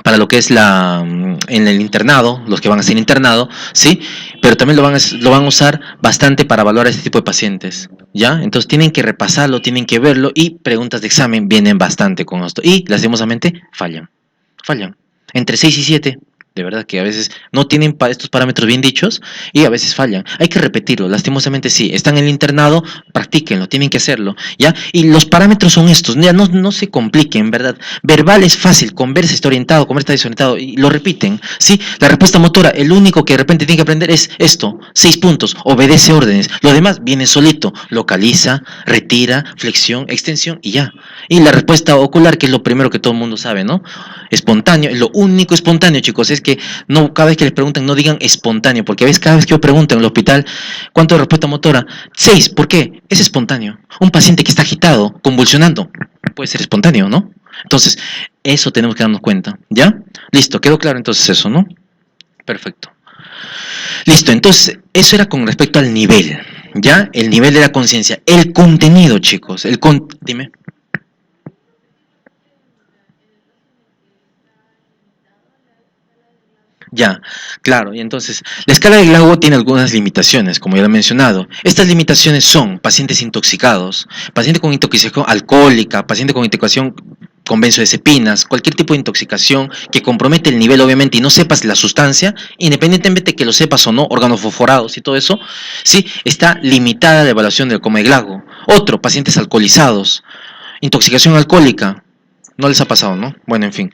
para lo que es en el internado, los que van a hacer internado, ¿sí? Pero también lo van a usar bastante para evaluar a este tipo de pacientes, ¿ya? Entonces tienen que repasarlo, tienen que verlo, y preguntas de examen vienen bastante con esto. Y, lastimosamente, fallan. Entre 6 y 7. De verdad que a veces no tienen estos parámetros bien dichos y a veces fallan. Hay que repetirlo, lastimosamente sí. Están en el internado, practíquenlo, tienen que hacerlo, ¿ya? Y los parámetros son estos, ya no se compliquen, ¿verdad? Verbal es fácil, conversa está orientado, comer está desorientado, y lo repiten, ¿sí? La respuesta motora, el único que de repente tiene que aprender es esto, 6 puntos, obedece órdenes. Lo demás viene solito, localiza, retira, flexión, extensión y ya. Y la respuesta ocular, que es lo primero que todo el mundo sabe, ¿no? Espontáneo, es lo único espontáneo, chicos, es que no, cada vez que les preguntan no digan espontáneo, porque a veces cada vez que yo pregunto en el hospital ¿cuánto de respuesta motora? 6, ¿por qué? Es espontáneo. Un paciente que está agitado, convulsionando, puede ser espontáneo, ¿no? Entonces, eso tenemos que darnos cuenta, ¿ya? Listo, quedó claro entonces eso, ¿no? Perfecto. Listo, entonces, eso era con respecto al nivel, ¿ya? El nivel de la conciencia. El contenido, chicos, dime. Ya, claro, y entonces, la escala de Glago tiene algunas limitaciones, como ya lo he mencionado. Estas limitaciones son pacientes intoxicados, paciente con intoxicación alcohólica, paciente con intoxicación con benzodiazepinas, cualquier tipo de intoxicación que compromete el nivel, obviamente, y no sepas la sustancia, independientemente de que lo sepas o no, órganos fosforados y todo eso, sí, está limitada la evaluación del coma de Glago. Otro, pacientes alcoholizados, intoxicación alcohólica, no les ha pasado, ¿no? Bueno, en fin.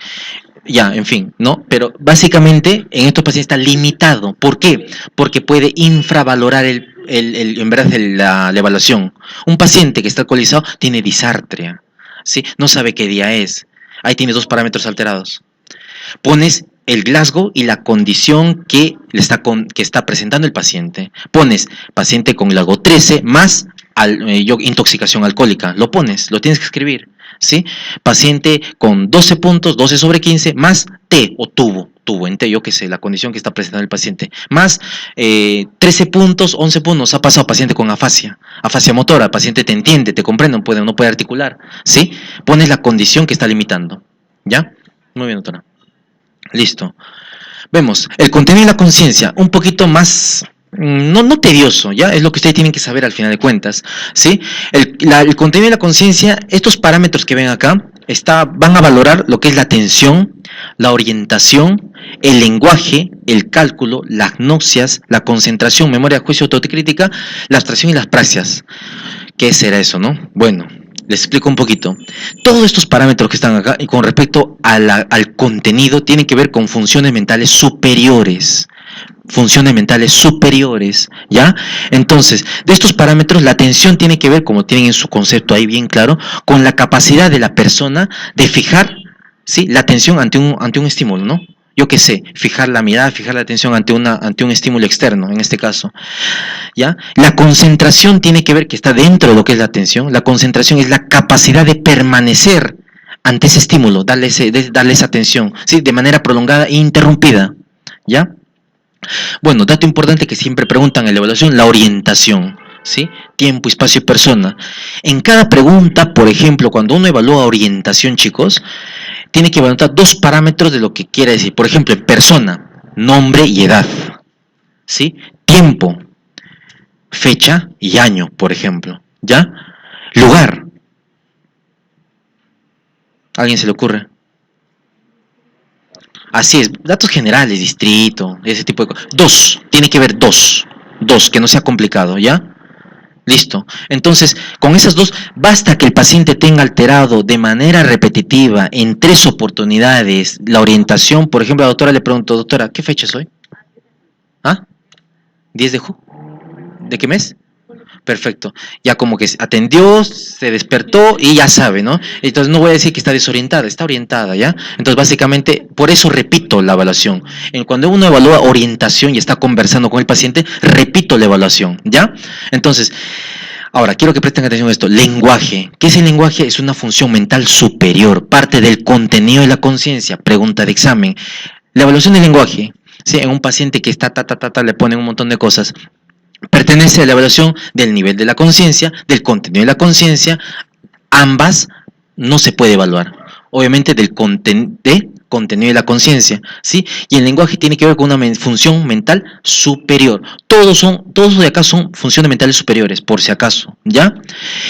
Ya, en fin, ¿no? Pero básicamente en estos pacientes está limitado. ¿Por qué? Porque puede infravalorar en verdad la evaluación. Un paciente que está alcoholizado tiene disartria, ¿sí? No sabe qué día es. Ahí tiene 2 parámetros alterados. Pones el Glasgow y la condición que está presentando el paciente. Pones paciente con Glasgow 13 más intoxicación alcohólica. Lo tienes que escribir. ¿Sí? Paciente con 12 puntos, 12 sobre 15, más T o tubo en T, yo qué sé, la condición que está presentando el paciente, más 13 puntos, 11 puntos, ha pasado paciente con afasia motora, el paciente te entiende, te comprende, no puede articular, ¿sí? Pones la condición que está limitando, ¿ya? Muy bien, doctora. Listo. Vemos, el contenido de la conciencia, un poquito más... No tedioso, ¿ya? Es lo que ustedes tienen que saber al final de cuentas, ¿sí? El contenido de la conciencia, estos parámetros que ven acá, van a valorar lo que es la atención, la orientación, el lenguaje, el cálculo, las gnoxias, la concentración, memoria, juicio, autocrítica, la abstracción y las praxias. ¿Qué será eso, no? Bueno, les explico un poquito. Todos estos parámetros que están acá, y con respecto al contenido, tienen que ver con funciones mentales superiores. ¿Ya? Entonces, de estos parámetros, la atención tiene que ver, como tienen en su concepto ahí bien claro, con la capacidad de la persona de fijar, ¿sí?, la atención ante un estímulo, ¿no? yo qué sé, fijar la mirada, fijar la atención ante un estímulo externo, en este caso, ¿ya? La concentración tiene que ver, que está dentro de lo que es la atención, la concentración es la capacidad de permanecer ante ese estímulo, darle esa atención, ¿sí? De manera prolongada e interrumpida, ¿ya? Bueno, dato importante que siempre preguntan en la evaluación, la orientación, ¿sí? Tiempo, espacio y persona. En cada pregunta, por ejemplo, cuando uno evalúa orientación, chicos, tiene que evaluar dos parámetros de lo que quiere decir. Por ejemplo, en persona, nombre y edad, ¿sí? Tiempo, fecha y año, por ejemplo, ¿ya? Lugar. ¿A alguien se le ocurre? Así es, datos generales, distrito, ese tipo de cosas. Dos, tiene que ver dos, que no sea complicado, ¿ya? Listo. Entonces, con esas dos, basta que el paciente tenga alterado de manera repetitiva en 3 oportunidades la orientación. Por ejemplo, la doctora le preguntó, doctora, ¿qué fecha es hoy? ¿Ah? ¿10 de julio? ¿De qué mes? Perfecto. Ya como que atendió, se despertó y ya sabe, ¿no? Entonces no voy a decir que está desorientada, está orientada, ¿ya? Entonces básicamente, por eso repito la evaluación. Cuando uno evalúa orientación y está conversando con el paciente, repito la evaluación, ¿ya? Entonces, ahora quiero que presten atención a esto. Lenguaje. ¿Qué es el lenguaje? Es una función mental superior, parte del contenido de la conciencia. Pregunta de examen. La evaluación del lenguaje, ¿sí? En un paciente que está, le ponen un montón de cosas, pertenece a la evaluación del nivel de la conciencia, del contenido de la conciencia. Ambas no se puede evaluar. Obviamente del contenido de la conciencia, ¿sí? Y el lenguaje tiene que ver con una función mental superior. Todos de acá son funciones mentales superiores, por si acaso, ¿ya?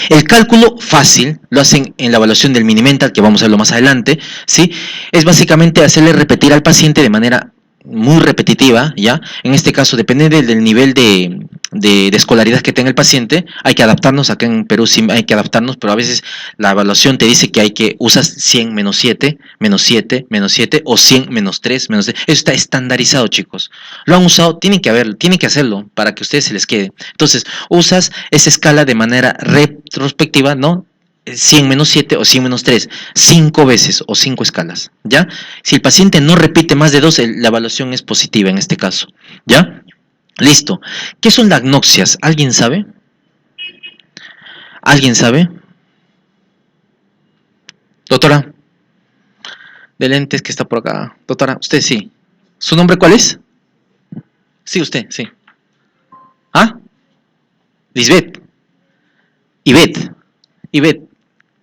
El cálculo fácil lo hacen en la evaluación del mini mental, que vamos a verlo más adelante, ¿sí? Es básicamente hacerle repetir al paciente de manera muy repetitiva, ¿ya? En este caso, depende del nivel de escolaridad que tenga el paciente, hay que adaptarnos. Acá en Perú sí hay que adaptarnos, pero a veces la evaluación te dice que usas 100 menos 7, menos 7, menos 7, o 100 menos 3, menos 3. Eso está estandarizado, chicos. Lo han usado, tienen que hacerlo para que a ustedes se les quede. Entonces, usas esa escala de manera retrospectiva, ¿no? 100 menos 7 o 100 menos 3, 5 veces o 5 escalas, ¿ya? Si el paciente no repite más de 2, la evaluación es positiva en este caso, ¿ya? Listo. ¿Qué son las agnoxias? ¿Alguien sabe? ¿Alguien sabe? Doctora, de lentes que está por acá. Doctora, usted sí. ¿Su nombre cuál es? Sí, usted, sí. ¿Ah? Lisbeth. Ivette.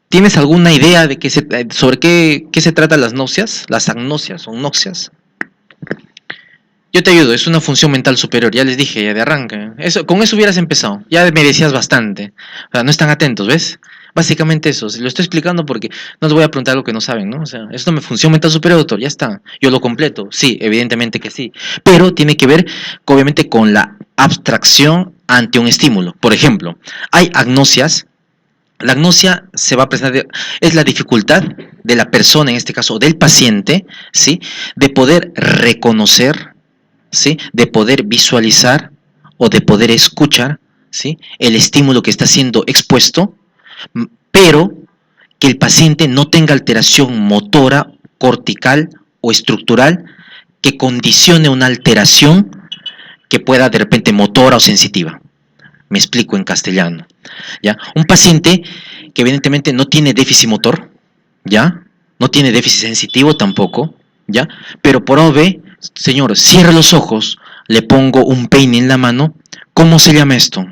¿Tienes alguna idea de sobre qué se tratan las náuseas? ¿Las agnosias o noxias? Yo te ayudo, es una función mental superior, ya les dije, ya de arranque. Con eso hubieras empezado, ya me decías bastante. O sea, no están atentos, ¿ves? Básicamente eso, lo estoy explicando porque no les voy a preguntar algo que no saben, ¿no? O sea, es una función mental superior, doctor, ya está. Yo lo completo, sí, evidentemente que sí. Pero tiene que ver, obviamente, con la abstracción ante un estímulo. Por ejemplo, hay agnosias. La agnosia se va a presentar, es la dificultad de la persona, en este caso del paciente, ¿sí? De poder reconocer, ¿sí? De poder visualizar o de poder escuchar, ¿sí? El estímulo que está siendo expuesto, pero que el paciente no tenga alteración motora, cortical o estructural que condicione una alteración que pueda de repente motora o sensitiva. Me explico en castellano, ¿ya? Un paciente que evidentemente no tiene déficit motor, ¿ya? No tiene déficit sensitivo tampoco, ¿ya? Pero por OB, señor, cierra los ojos, le pongo un peine en la mano, ¿cómo se llama esto?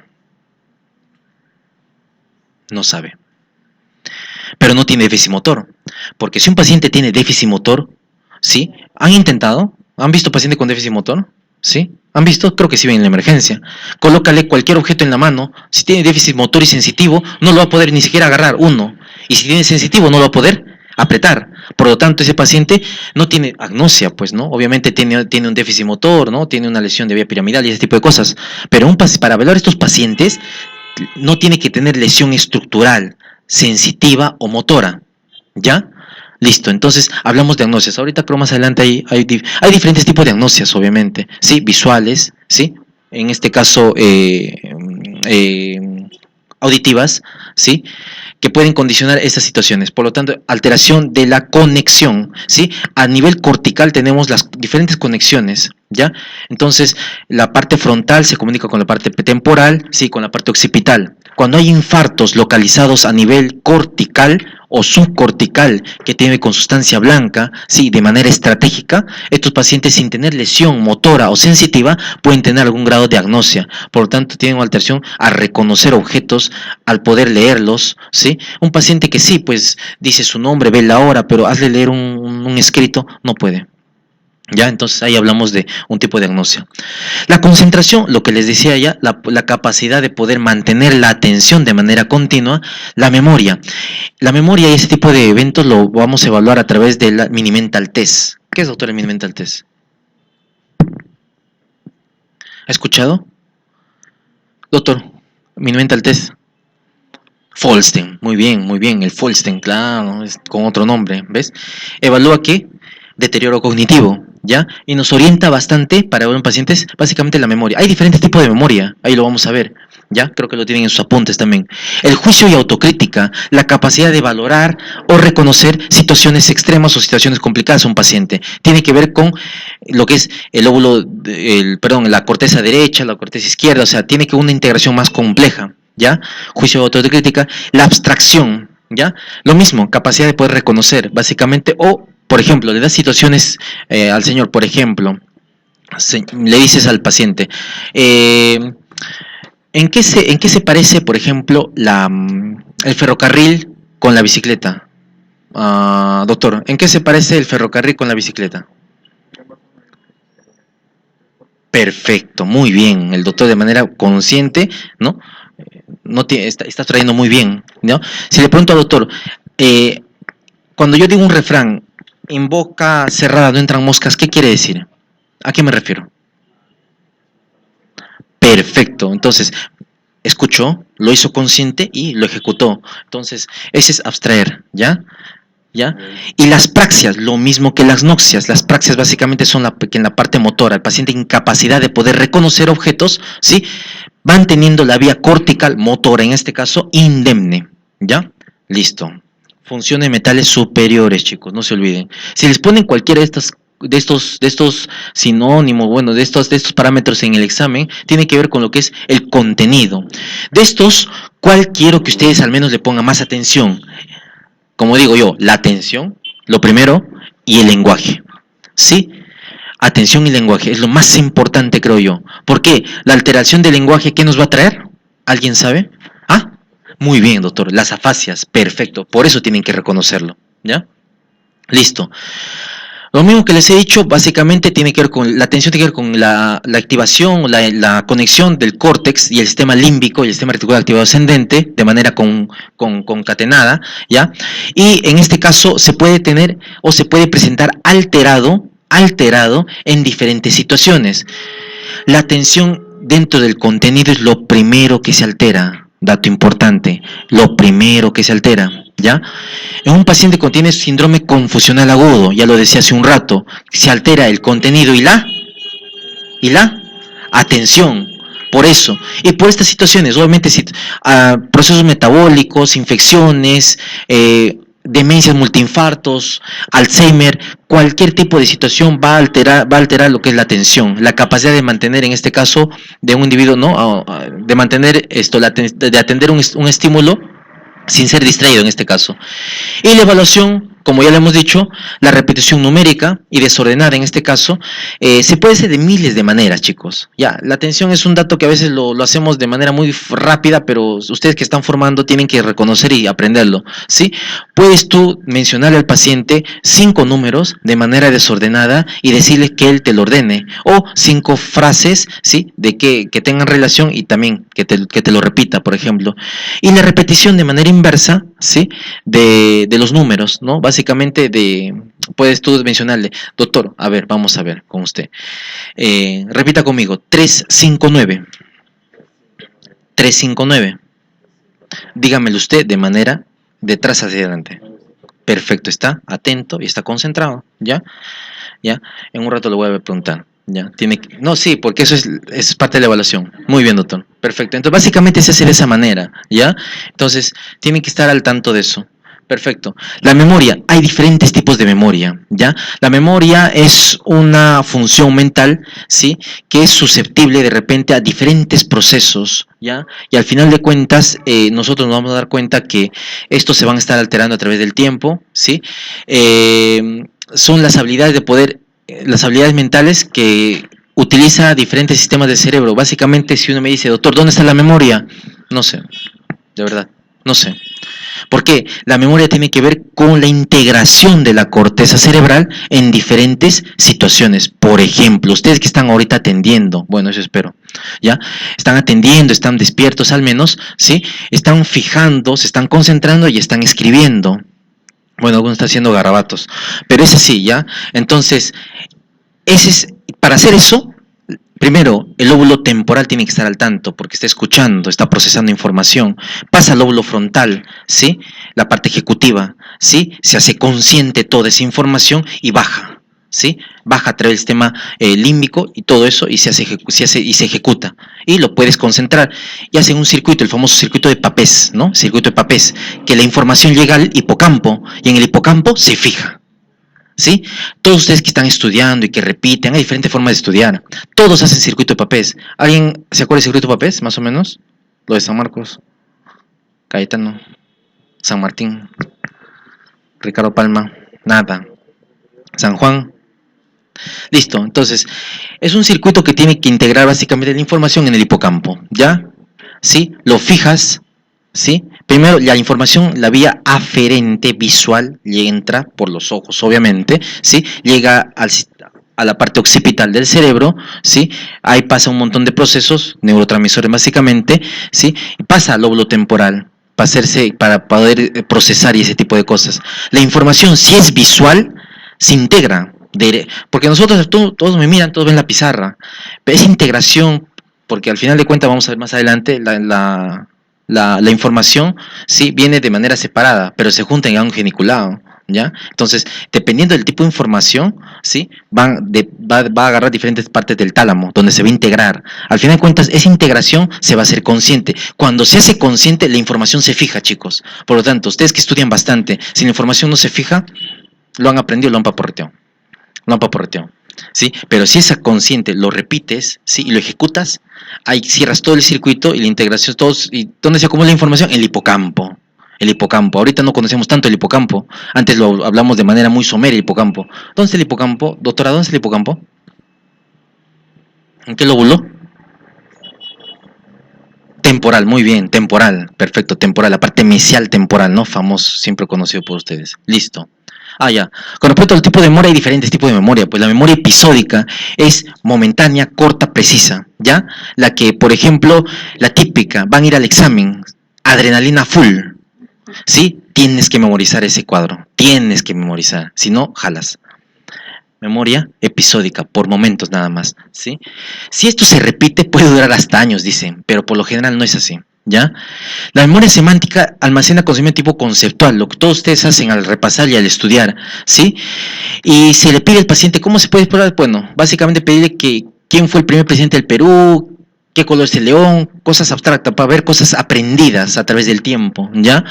No sabe. Pero no tiene déficit motor, porque si un paciente tiene déficit motor, ¿sí? ¿Han intentado? ¿Han visto paciente con déficit motor? ¿Sí? ¿Han visto? Creo que sí ven en la emergencia. Colócale cualquier objeto en la mano. Si tiene déficit motor y sensitivo, no lo va a poder ni siquiera agarrar, uno. Y si tiene sensitivo, no lo va a poder apretar. Por lo tanto, ese paciente no tiene agnosia, pues, ¿no? Obviamente tiene un déficit motor, ¿no? Tiene una lesión de vía piramidal y ese tipo de cosas. Pero para evaluar estos pacientes, no tiene que tener lesión estructural, sensitiva o motora, ¿ya? Listo, entonces hablamos de agnosias. Ahorita creo más adelante hay diferentes tipos de agnosias, obviamente, ¿sí? Visuales, ¿sí? En este caso, auditivas, ¿sí?, que pueden condicionar estas situaciones. Por lo tanto, alteración de la conexión, ¿sí? A nivel cortical tenemos las diferentes conexiones, ¿ya? Entonces, la parte frontal se comunica con la parte temporal, ¿sí?, con la parte occipital. Cuando hay infartos localizados a nivel cortical o subcortical que tiene con sustancia blanca, sí, de manera estratégica, estos pacientes sin tener lesión motora o sensitiva pueden tener algún grado de agnosia. Por lo tanto, tienen una alteración a reconocer objetos, al poder leerlos, ¿sí? Un paciente que sí, pues dice su nombre, ve la hora, pero hazle leer un escrito, no puede. ¿Ya? Entonces ahí hablamos de un tipo de agnosia. La concentración, lo que les decía ya, la capacidad de poder mantener la atención de manera continua, la memoria. La memoria y ese tipo de eventos lo vamos a evaluar a través de la Mini-Mental Test. ¿Qué es, doctor, el Mini-Mental Test? ¿Ha escuchado? Doctor, Mini-Mental Test. Folstein, muy bien, el Folstein, claro, es con otro nombre, ¿ves? Evalúa qué, deterioro cognitivo, ¿ya? Y nos orienta bastante para un paciente, básicamente la memoria. Hay diferentes tipos de memoria, ahí lo vamos a ver, ¿ya? Creo que lo tienen en sus apuntes también. El juicio y autocrítica, la capacidad de valorar o reconocer situaciones extremas o situaciones complicadas a un paciente. Tiene que ver con lo que es el lóbulo, la corteza derecha, la corteza izquierda, o sea, tiene que una integración más compleja, ¿ya? Juicio de autocrítica, la abstracción, ¿ya? Lo mismo, capacidad de poder reconocer, básicamente, o, por ejemplo, le das situaciones al señor, por ejemplo, le dices al paciente, ¿en qué se parece, por ejemplo, el ferrocarril con la bicicleta? Doctor, ¿en qué se parece el ferrocarril con la bicicleta? Perfecto, muy bien, el doctor de manera consciente, ¿no? Está trayendo muy bien, ¿no? Si le pregunto al doctor, cuando yo digo un refrán, en boca cerrada no entran moscas, ¿qué quiere decir? ¿A qué me refiero? Perfecto, entonces, escuchó, lo hizo consciente y lo ejecutó. Entonces, ese es abstraer, ¿ya? ¿Ya? Y las praxias, lo mismo que las noxias. Las praxias básicamente son en la parte motora, el paciente incapacidad de poder reconocer objetos, ¿sí? Van teniendo la vía cortical, motora en este caso, indemne, ¿ya? Listo. Función de metales superiores, chicos, no se olviden. Si les ponen cualquiera de estos sinónimos, bueno, de estos parámetros en el examen, tiene que ver con lo que es el contenido. De estos, ¿cuál quiero que ustedes al menos le pongan más atención? Como digo yo, la atención, lo primero, y el lenguaje. ¿Sí? Atención y lenguaje es lo más importante, creo yo. ¿Por qué? La alteración del lenguaje, ¿qué nos va a traer? ¿Alguien sabe? Ah, muy bien, doctor. Las afasias, perfecto. Por eso tienen que reconocerlo. ¿Ya? Listo. Lo mismo que les he dicho, básicamente tiene que ver con la atención, tiene que ver con la activación, la conexión del córtex y el sistema límbico y el sistema reticular activado ascendente de manera concatenada, ¿ya? Y en este caso se puede tener o se puede presentar alterado en diferentes situaciones. La atención dentro del contenido es lo primero que se altera, dato importante, lo primero que se altera, ¿ya? En un paciente que tiene síndrome confusional agudo, ya lo decía hace un rato, se altera el contenido y la atención. Por eso, y por estas situaciones, obviamente, procesos metabólicos, infecciones, demencias, multiinfartos, Alzheimer, cualquier tipo de situación va a alterar lo que es la atención, la capacidad de mantener, en este caso, de un individuo, ¿no? De mantener de atender un estímulo sin ser distraído en este caso. Y la evaluación, como ya le hemos dicho, la repetición numérica y desordenada en este caso, se puede hacer de miles de maneras, chicos. Ya, la atención es un dato que a veces lo hacemos de manera muy rápida, pero ustedes que están formando tienen que reconocer y aprenderlo, ¿sí? Puedes tú mencionarle al paciente 5 números de manera desordenada y decirle que él te lo ordene, o 5 frases, ¿sí? De que tengan relación y también que te lo repita, por ejemplo. Y la repetición de manera inversa, ¿sí? De los números, ¿no? Básicamente puedes tú mencionarle, doctor, a ver, vamos a ver con usted. Repita conmigo, 359. 359. Dígamelo usted de manera de atrás hacia adelante. Perfecto, está atento y está concentrado, ¿ya? ¿Ya? En un rato le voy a preguntar, Ya, no, sí, porque eso es parte de la evaluación. Muy bien, doctor. Perfecto. Entonces, básicamente se hace de esa manera, ¿ya? Entonces, tienen que estar al tanto de eso. Perfecto. La memoria, hay diferentes tipos de memoria, ¿ya? La memoria es una función mental, ¿sí? Que es susceptible de repente a diferentes procesos, ¿ya? Y al final de cuentas, nosotros nos vamos a dar cuenta que estos se van a estar alterando a través del tiempo, ¿sí? Son las habilidades de poder, las habilidades mentales que utiliza diferentes sistemas del cerebro. Básicamente, si uno me dice, doctor, ¿dónde está la memoria? No sé, de verdad, no sé. Porque la memoria tiene que ver con la integración de la corteza cerebral en diferentes situaciones. Por ejemplo, ustedes que están ahorita atendiendo, bueno, eso espero, ¿ya? Están atendiendo, están despiertos al menos, ¿sí? Están fijando, se están concentrando y están escribiendo. Bueno, algunos están haciendo garabatos, pero es así, ¿ya? Entonces, para hacer eso, primero, el lóbulo temporal tiene que estar al tanto porque está escuchando, está procesando información. Pasa al lóbulo frontal, ¿sí? La parte ejecutiva, ¿sí? Se hace consciente toda esa información y baja, ¿sí? Baja a través del sistema límbico y todo eso y se ejecuta. Y lo puedes concentrar. Y hacen un circuito, el famoso circuito de Papez, ¿no? Circuito de Papez, que la información llega al hipocampo y en el hipocampo se fija. ¿Sí? Todos ustedes que están estudiando y que repiten, hay diferentes formas de estudiar. Todos hacen circuito de Papez. ¿Alguien se acuerda del circuito de Papez, más o menos? Lo de San Marcos, Cayetano, San Martín, Ricardo Palma, nada. San Juan. Listo, entonces, es un circuito que tiene que integrar básicamente la información en el hipocampo, ¿ya? ¿Sí? Lo fijas, ¿sí? Primero, la información, la vía aferente visual, entra por los ojos, obviamente, ¿sí? Llega a la parte occipital del cerebro, ¿sí? Ahí pasa un montón de procesos, neurotransmisores básicamente, ¿sí? Y pasa al lóbulo temporal, para poder procesar y ese tipo de cosas. La información, si es visual, se integra, porque nosotros, todos me miran, todos ven la pizarra, pero esa integración, porque al final de cuentas, vamos a ver más adelante, la información sí viene de manera separada, pero se junta en un geniculado, ¿ya? Entonces, dependiendo del tipo de información, ¿sí? Va a agarrar diferentes partes del tálamo, donde se va a integrar. Al final de cuentas, esa integración se va a hacer consciente. Cuando se hace consciente, la información se fija, chicos. Por lo tanto, ustedes que estudian bastante, si la información no se fija, lo han aprendido, lo han paporreteado. ¿Sí? Pero si es consciente, lo repites, ¿sí? Y lo ejecutas, ahí cierras todo el circuito y la integración, ¿y dónde se acumula la información? El hipocampo. El hipocampo. Ahorita no conocemos tanto el hipocampo. Antes lo hablamos de manera muy somera, el hipocampo. ¿Dónde está el hipocampo? Doctora, ¿dónde está el hipocampo? ¿En qué lóbulo? Temporal, muy bien, temporal. Perfecto, temporal. La parte mesial temporal, ¿no? Famoso, siempre conocido por ustedes. Listo. Ya. Con respecto al tipo de memoria, hay diferentes tipos de memoria. Pues la memoria episódica es momentánea, corta, precisa, ¿ya? La que, por ejemplo, la típica, van a ir al examen, adrenalina full, ¿sí? Tienes que memorizar ese cuadro, tienes que memorizar, si no, jalas. Memoria episódica, por momentos nada más, ¿sí? Si esto se repite, puede durar hasta años, dicen, pero por lo general no es así. ¿Ya? La memoria semántica almacena conocimiento tipo conceptual, lo que todos ustedes hacen al repasar y al estudiar, ¿sí? Y se le pide al paciente, ¿cómo se puede explorar? Bueno, básicamente pedirle quién fue el primer presidente del Perú, qué color es el león, cosas abstractas, para ver cosas aprendidas a través del tiempo, ¿ya?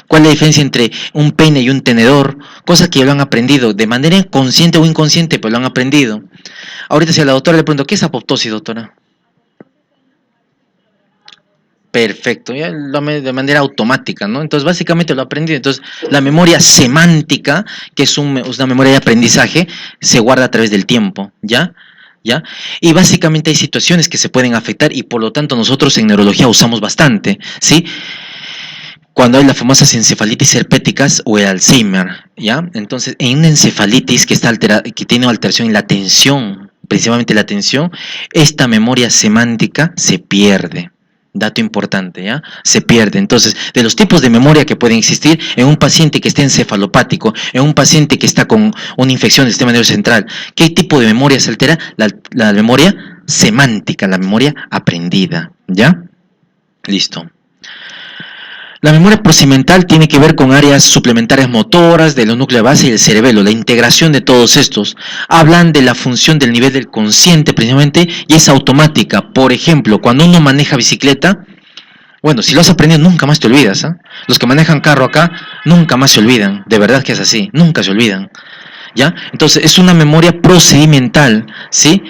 ¿Cuál es la diferencia entre un peine y un tenedor? Cosas que lo han aprendido de manera consciente o inconsciente, pero lo han aprendido. Ahorita si a la doctora le pregunto, ¿qué es apoptosis, doctora? Perfecto, ya de manera automática, ¿no? Entonces, básicamente lo aprendí. Entonces, la memoria semántica, que es una memoria de aprendizaje, se guarda a través del tiempo, ¿ya? ¿Ya? Y básicamente hay situaciones que se pueden afectar y por lo tanto nosotros en neurología usamos bastante, ¿sí? Cuando hay las famosas encefalitis herpéticas o el Alzheimer, ¿ya? Entonces, en una encefalitis que tiene alteración en la atención, principalmente la atención, esta memoria semántica se pierde. Dato importante, ¿ya? Se pierde. Entonces, de los tipos de memoria que pueden existir en un paciente que esté encefalopático, en un paciente que está con una infección del sistema nervioso central, ¿qué tipo de memoria se altera? La memoria semántica, la memoria aprendida, ¿ya? Listo. La memoria procedimental tiene que ver con áreas suplementarias motoras de los núcleos de base y el cerebelo, la integración de todos estos. Hablan de la función del nivel del consciente precisamente y es automática. Por ejemplo, cuando uno maneja bicicleta, bueno, si lo has aprendido nunca más te olvidas. ¿Eh? Los que manejan carro acá nunca más se olvidan, de verdad que es así, nunca se olvidan. ¿Ya? Entonces es una memoria procedimental, ¿sí?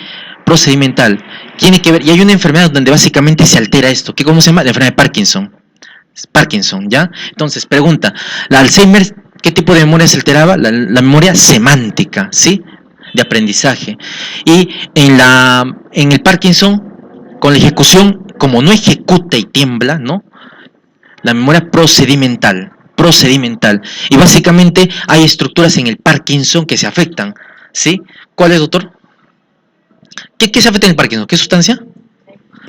Procedimental. Tiene que ver, y hay una enfermedad donde básicamente se altera esto, que ¿cómo se llama? La enfermedad de Parkinson. Parkinson, ¿ya? Entonces, pregunta, ¿la Alzheimer qué tipo de memoria se alteraba? La memoria semántica, ¿sí? De aprendizaje. Y en el Parkinson, con la ejecución, como no ejecuta y tiembla, ¿no? La memoria procedimental. Y básicamente hay estructuras en el Parkinson que se afectan, ¿sí? ¿Cuál es, doctor? ¿Qué se afecta en el Parkinson? ¿Qué sustancia?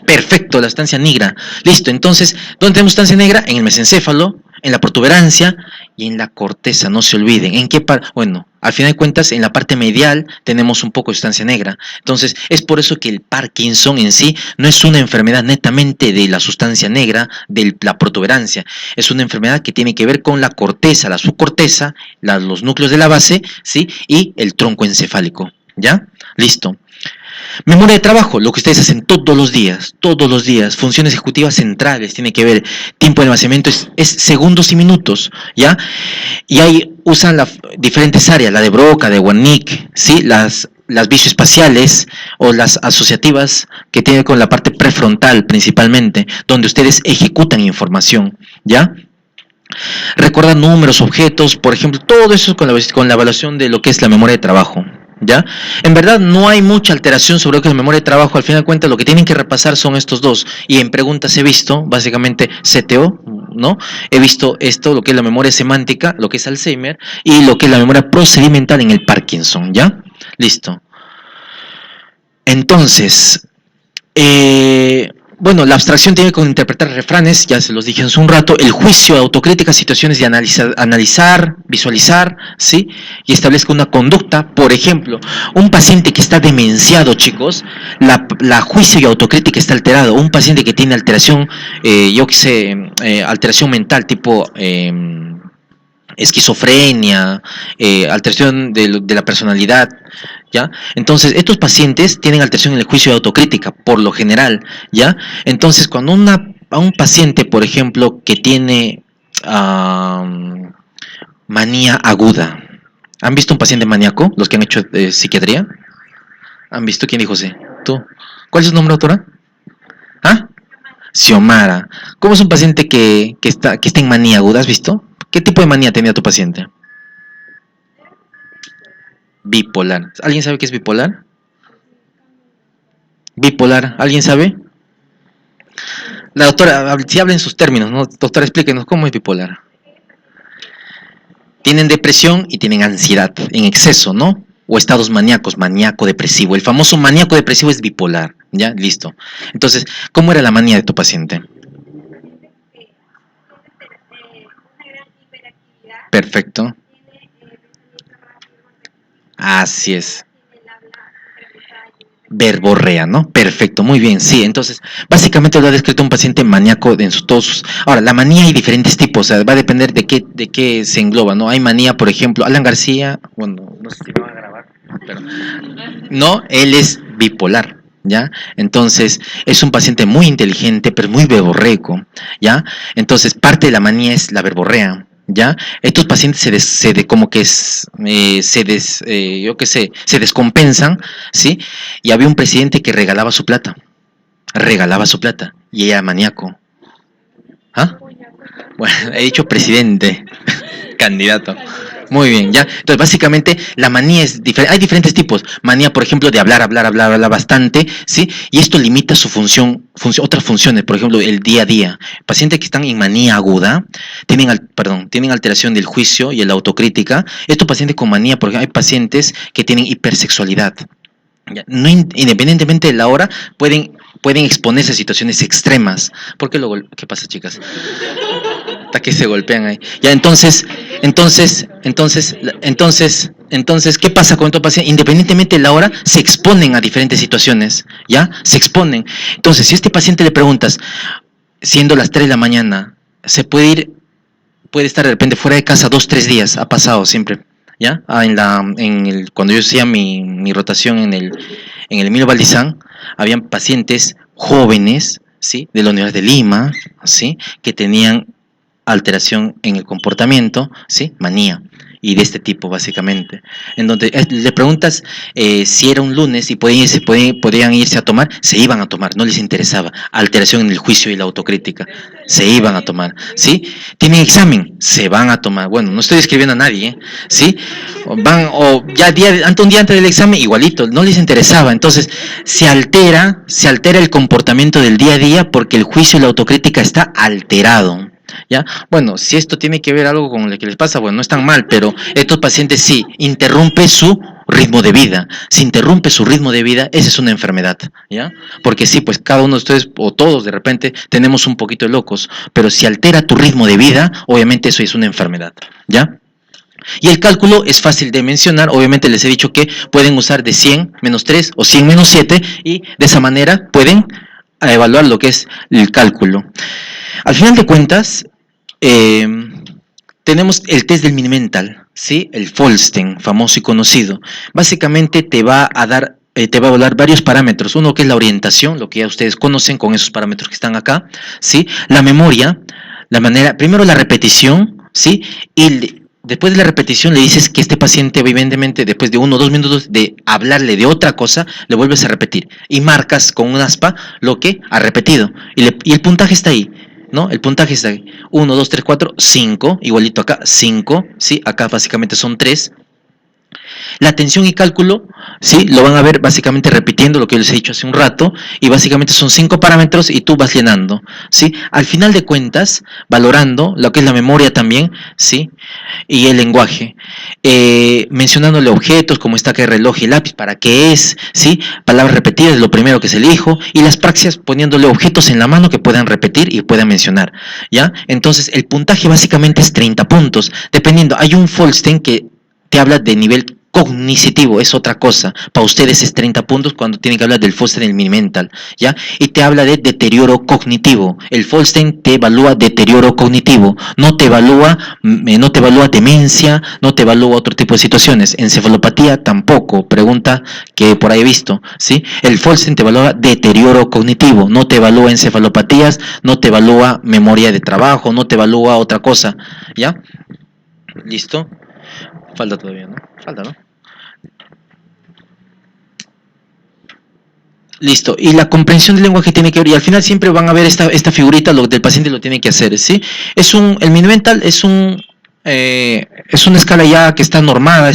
Perfecto, la sustancia negra. Listo, entonces, ¿dónde tenemos sustancia negra? En el mesencéfalo, en la protuberancia y en la corteza, no se olviden. ¿En qué parte? Bueno, al final de cuentas, en la parte medial tenemos un poco de sustancia negra. Entonces, es por eso que el Parkinson en sí no es una enfermedad netamente de la sustancia negra, de la protuberancia. Es una enfermedad que tiene que ver con la corteza, la subcorteza, los núcleos de la base, ¿sí? Y el tronco encefálico. ¿Ya? Listo. Memoria de trabajo, lo que ustedes hacen todos los días, funciones ejecutivas centrales, tiene que ver, tiempo de almacenamiento es segundos y minutos, ¿ya? Y ahí usan diferentes áreas, la de Broca, de Wernicke, ¿sí? Las visoespaciales o las asociativas que tienen con la parte prefrontal principalmente, donde ustedes ejecutan información, ¿ya? Recordar números, objetos, por ejemplo, todo eso con la evaluación de lo que es la memoria de trabajo. ¿Ya? En verdad no hay mucha alteración sobre lo que es la memoria de trabajo, al final de cuentas lo que tienen que repasar son estos dos, y en preguntas he visto, básicamente CTO, ¿no? He visto esto, lo que es la memoria semántica, lo que es Alzheimer, y lo que es la memoria procedimental en el Parkinson, ¿ya? Listo. Entonces, bueno, la abstracción tiene que interpretar refranes, ya se los dije hace un rato, el juicio, autocrítica, situaciones de analizar, visualizar, ¿sí? Y establezca una conducta. Por ejemplo, un paciente que está demenciado, chicos, la juicio y autocrítica está alterado. Un paciente que tiene alteración, alteración mental tipo esquizofrenia, alteración de la personalidad, ¿ya? Entonces, estos pacientes tienen alteración en el juicio de autocrítica, por lo general, ¿ya? Entonces, cuando a un paciente, por ejemplo, que tiene manía aguda, ¿han visto un paciente maníaco? Los que han hecho psiquiatría, ¿han visto? ¿Quién dijo sí? ¿Tú? ¿Cuál es su nombre, doctora? ¿Ah? Xiomara. ¿Cómo es un paciente que está en manía aguda? ¿Has visto? ¿Qué tipo de manía tenía tu paciente? Bipolar. ¿Alguien sabe qué es bipolar? Bipolar. ¿Alguien sabe? La doctora, si habla en sus términos, ¿no? Doctora, explíquenos cómo es bipolar. Tienen depresión y tienen ansiedad en exceso, ¿no? O estados maníacos, maníaco depresivo. El famoso maníaco depresivo es bipolar, ¿ya? Listo. Entonces, ¿cómo era la manía de tu paciente? Perfecto. Así es. Verborrea, ¿no? Perfecto, muy bien, sí. Entonces, básicamente lo ha descrito un paciente maníaco en todos. Ahora, la manía hay diferentes tipos, o sea, va a depender de qué se engloba, ¿no? Hay manía, por ejemplo, Alan García, bueno, no sé si me va a grabar, pero no, él es bipolar, ¿ya? Entonces, es un paciente muy inteligente, pero muy verborreico, ¿ya? Entonces, parte de la manía es la verborrea. ¿Ya? Estos pacientes se descompensan, ¿sí? Y había un presidente que regalaba su plata, y era maníaco. ¿Ah? Bueno, he dicho presidente, candidato. Muy bien, ya. Entonces, básicamente, la manía es diferente. Hay diferentes tipos. Manía, por ejemplo, de hablar bastante, ¿sí? Y esto limita su otras funciones, por ejemplo, el día a día. Pacientes que están en manía aguda, tienen alteración del juicio y la autocrítica. Estos pacientes con manía, por ejemplo, hay pacientes que tienen hipersexualidad. No, independientemente de la hora, pueden exponerse a situaciones extremas. ¿Por qué qué pasa, chicas? Hasta que se golpean ahí. Ya, entonces, ¿qué pasa con estos pacientes? Independientemente de la hora, se exponen a diferentes situaciones, ¿ya? Se exponen. Entonces, si a este paciente le preguntas, siendo las 3 de la mañana, se puede estar de repente fuera de casa 2, 3 días, ha pasado siempre, ¿ya? Cuando yo hacía mi rotación en el Emilio Valdizán, habían pacientes jóvenes, ¿sí? De la Universidad de Lima, ¿sí? Que tenían alteración en el comportamiento, ¿sí? Manía. Y de este tipo, básicamente. En donde le preguntas si era un lunes y podían irse a tomar, se iban a tomar, no les interesaba. Alteración en el juicio y la autocrítica, se iban a tomar, ¿sí? Tienen examen, se van a tomar. Bueno, no estoy escribiendo a nadie, ¿sí? O ya un día antes del examen, igualito, no les interesaba. Entonces, se altera el comportamiento del día a día porque el juicio y la autocrítica está alterado. ¿Ya? Bueno, si esto tiene que ver algo con lo que les pasa, bueno, no es tan mal, pero estos pacientes sí, interrumpe su ritmo de vida. Si interrumpe su ritmo de vida, esa es una enfermedad, ¿ya? Porque sí, pues cada uno de ustedes, o todos de repente, tenemos un poquito de locos, pero si altera tu ritmo de vida, obviamente eso es una enfermedad, ¿ya? Y el cálculo es fácil de mencionar, obviamente les he dicho que pueden usar de 100 menos 3 o 100 menos 7 y de esa manera pueden evaluar lo que es el cálculo. Al final de cuentas, tenemos el test del Minimental, ¿sí? El Folstein, famoso y conocido. Básicamente te va a evaluar varios parámetros. Uno que es la orientación, lo que ya ustedes conocen con esos parámetros que están acá, ¿sí? La memoria, primero la repetición, ¿sí? Y después de la repetición le dices que este paciente, evidentemente, después de 1 o 2 minutos de hablarle de otra cosa, le vuelves a repetir. Y marcas con un aspa lo que ha repetido. Y el puntaje está ahí, ¿no? El puntaje está ahí. 1, 2, 3, 4, 5. Igualito acá, 5. ¿Sí? Acá básicamente son 3. La atención y cálculo, ¿sí? Lo van a ver básicamente repitiendo lo que les he dicho hace un rato, y básicamente son 5 parámetros y tú vas llenando, ¿sí? Al final de cuentas, valorando lo que es la memoria también, ¿sí? Y el lenguaje, mencionándole objetos como está que reloj y lápiz, para qué es, ¿sí? Palabras repetidas, lo primero que se elijo, y las praxias poniéndole objetos en la mano que puedan repetir y puedan mencionar, ¿ya? Entonces, el puntaje básicamente es 30 puntos, dependiendo, hay un Folstein que te habla de nivel cognitivo, es otra cosa. Para ustedes es 30 puntos cuando tienen que hablar del Folstein y el Minimental, ¿ya? Y te habla de deterioro cognitivo. El Folstein te evalúa deterioro cognitivo, no te evalúa demencia, no te evalúa otro tipo de situaciones. Encefalopatía tampoco, pregunta que por ahí he visto, ¿sí? El Folstein te evalúa deterioro cognitivo, no te evalúa encefalopatías, no te evalúa memoria de trabajo, no te evalúa otra cosa, ¿ya? ¿Listo? Falta todavía, ¿no? Falta, ¿no? Listo, y la comprensión del lenguaje tiene que ver, y al final siempre van a ver esta figurita, lo del paciente lo tiene que hacer, ¿sí? El Minimental es una escala ya que está normada,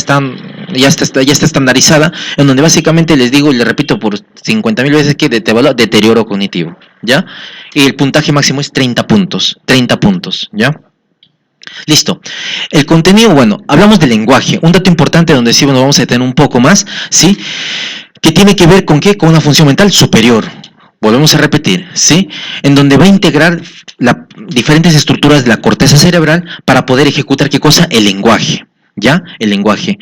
ya está estandarizada, en donde básicamente les digo y les repito por 50.000 veces que te evalúa deterioro cognitivo, ¿ya? Y el puntaje máximo es 30 puntos, ¿ya? Listo. El contenido, bueno, hablamos del lenguaje. Un dato importante donde sí nos vamos a detener un poco más, ¿sí? Que tiene que ver con ¿qué? Con una función mental superior. Volvemos a repetir, ¿sí? En donde va a integrar diferentes estructuras de la corteza cerebral para poder ejecutar ¿qué cosa? El lenguaje, ¿ya? El lenguaje.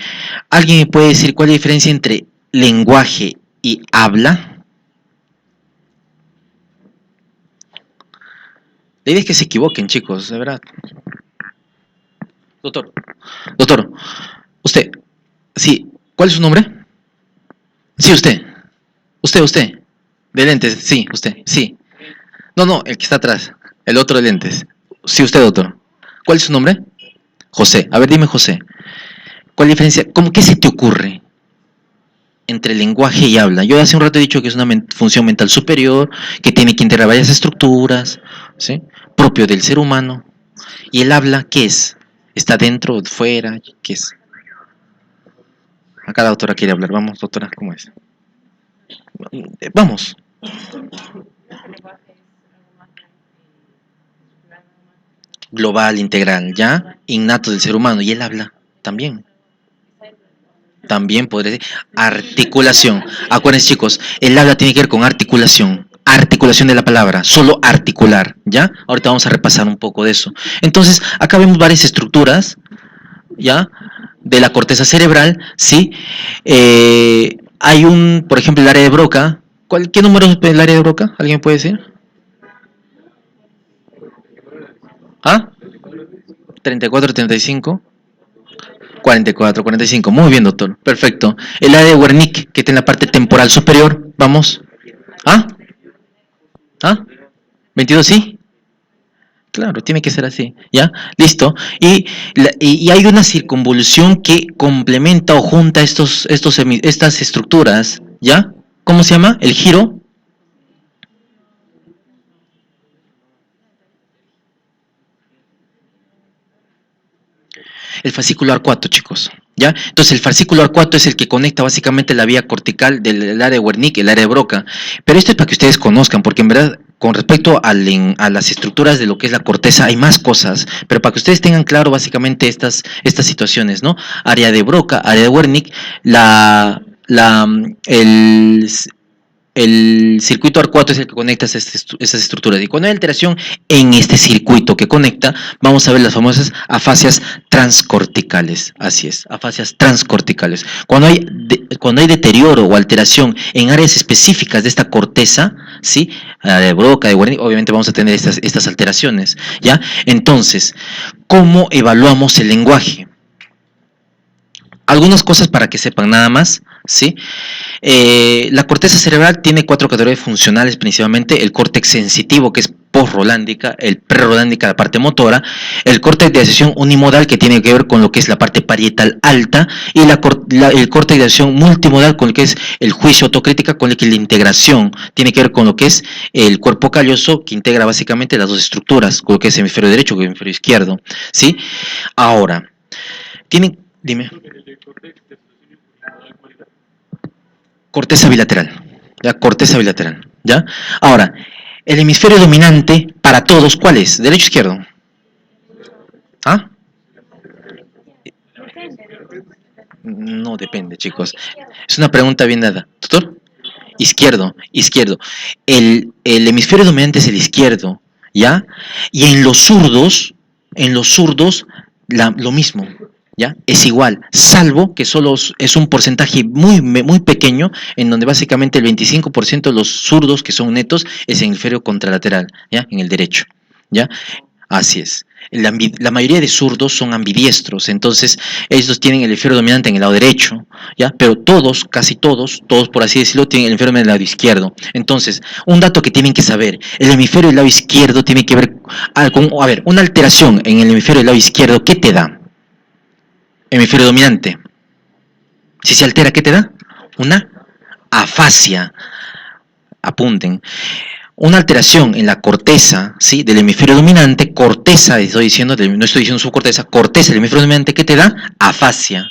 ¿Alguien me puede decir cuál es la diferencia entre lenguaje y habla? La idea es que se equivoquen, chicos, de verdad. Doctor, usted, sí, ¿cuál es su nombre? Sí, usted, de lentes, sí, usted, sí. No, el que está atrás, el otro de lentes. Sí, usted, doctor. ¿Cuál es su nombre? José. A ver, dime, José, ¿cuál es la diferencia? ¿Qué se te ocurre entre lenguaje y habla? Yo hace un rato he dicho que es una función mental superior, que tiene que integrar varias estructuras, ¿sí? Propio del ser humano. ¿Y el habla qué es? ¿Está dentro, fuera? ¿Qué es? Acá la doctora quiere hablar. Vamos, doctora, ¿cómo es? Vamos. Global, integral, ¿ya? Innato del ser humano. ¿Y él habla? También. También podría decir articulación. Acuérdense, chicos, el habla tiene que ver con articulación. Articulación de la palabra, solo articular, ¿ya? Ahorita vamos a repasar un poco de eso. Entonces, acá vemos varias estructuras, ¿ya? De la corteza cerebral, ¿sí? Hay por ejemplo, el área de Broca. ¿Qué número es el área de Broca? ¿Alguien puede decir? ¿Ah? 34, 35. 44, 45. Muy bien, doctor. Perfecto. El área de Wernicke, que está en la parte temporal superior. Vamos. ¿Ah? ¿Ah? 22, sí. Claro, tiene que ser así, ¿ya? Listo. Y hay una circunvolución que complementa o junta estas estructuras, ¿ya? ¿Cómo se llama? El giro. El fascículo arcuato, chicos, ¿ya? Entonces el fascículo arcuato es el que conecta básicamente la vía cortical del área de Wernicke, el área de Broca. Pero esto es para que ustedes conozcan, porque en verdad, con respecto a las estructuras de lo que es la corteza, hay más cosas, pero para que ustedes tengan claro básicamente estas situaciones, ¿no? Área de Broca, área de Wernicke, el, el circuito arcuato es el que conecta esas estructuras. Y cuando hay alteración en este circuito que conecta, vamos a ver las famosas afasias transcorticales. Así es, afasias transcorticales. Cuando hay deterioro o alteración en áreas específicas de esta corteza, ¿sí? De Broca, de Wernicke, obviamente vamos a tener estas alteraciones, ¿ya? Entonces, ¿cómo evaluamos el lenguaje? Algunas cosas para que sepan nada más, ¿sí? La corteza cerebral tiene 4 categorías funcionales principalmente: el córtex sensitivo, que es post-rolándica; el pre-rolándica, la parte motora; el córtex de asociación unimodal, que tiene que ver con lo que es la parte parietal alta; y el córtex de asociación multimodal, con lo que es el juicio, autocrítica, con lo que es la integración, tiene que ver con lo que es el cuerpo calloso, que integra básicamente las dos estructuras, con lo que es hemisferio derecho y hemisferio izquierdo, ¿sí? Ahora, dime. Corteza bilateral, ¿ya? Corteza bilateral, ¿ya? Ahora, el hemisferio dominante para todos, ¿cuál es? ¿Derecho o izquierdo? ¿Ah? No depende, chicos. Es una pregunta bien dada. ¿Doctor? Izquierdo, izquierdo. El hemisferio dominante es el izquierdo, ¿ya? Y en los zurdos, lo mismo, ¿ya? Es igual, salvo que solo es un porcentaje muy pequeño, en donde básicamente el 25% de los zurdos que son netos es en el hemisferio contralateral, ¿ya? En el derecho, ¿ya? Así es. La mayoría de zurdos son ambidiestros, entonces ellos tienen el hemisferio dominante en el lado derecho, ¿ya? Pero todos, casi todos por así decirlo, tienen el hemisferio en el lado izquierdo. Entonces, un dato que tienen que saber: el hemisferio del lado izquierdo tiene que ver con, a ver, una alteración en el hemisferio del lado izquierdo, ¿qué te da? Hemisferio dominante. Si se altera, ¿qué te da? Una afasia. Apunten. Una alteración en la corteza, ¿sí? Del hemisferio dominante, corteza, estoy diciendo, no estoy diciendo subcorteza, corteza del hemisferio dominante, ¿qué te da? Afasia.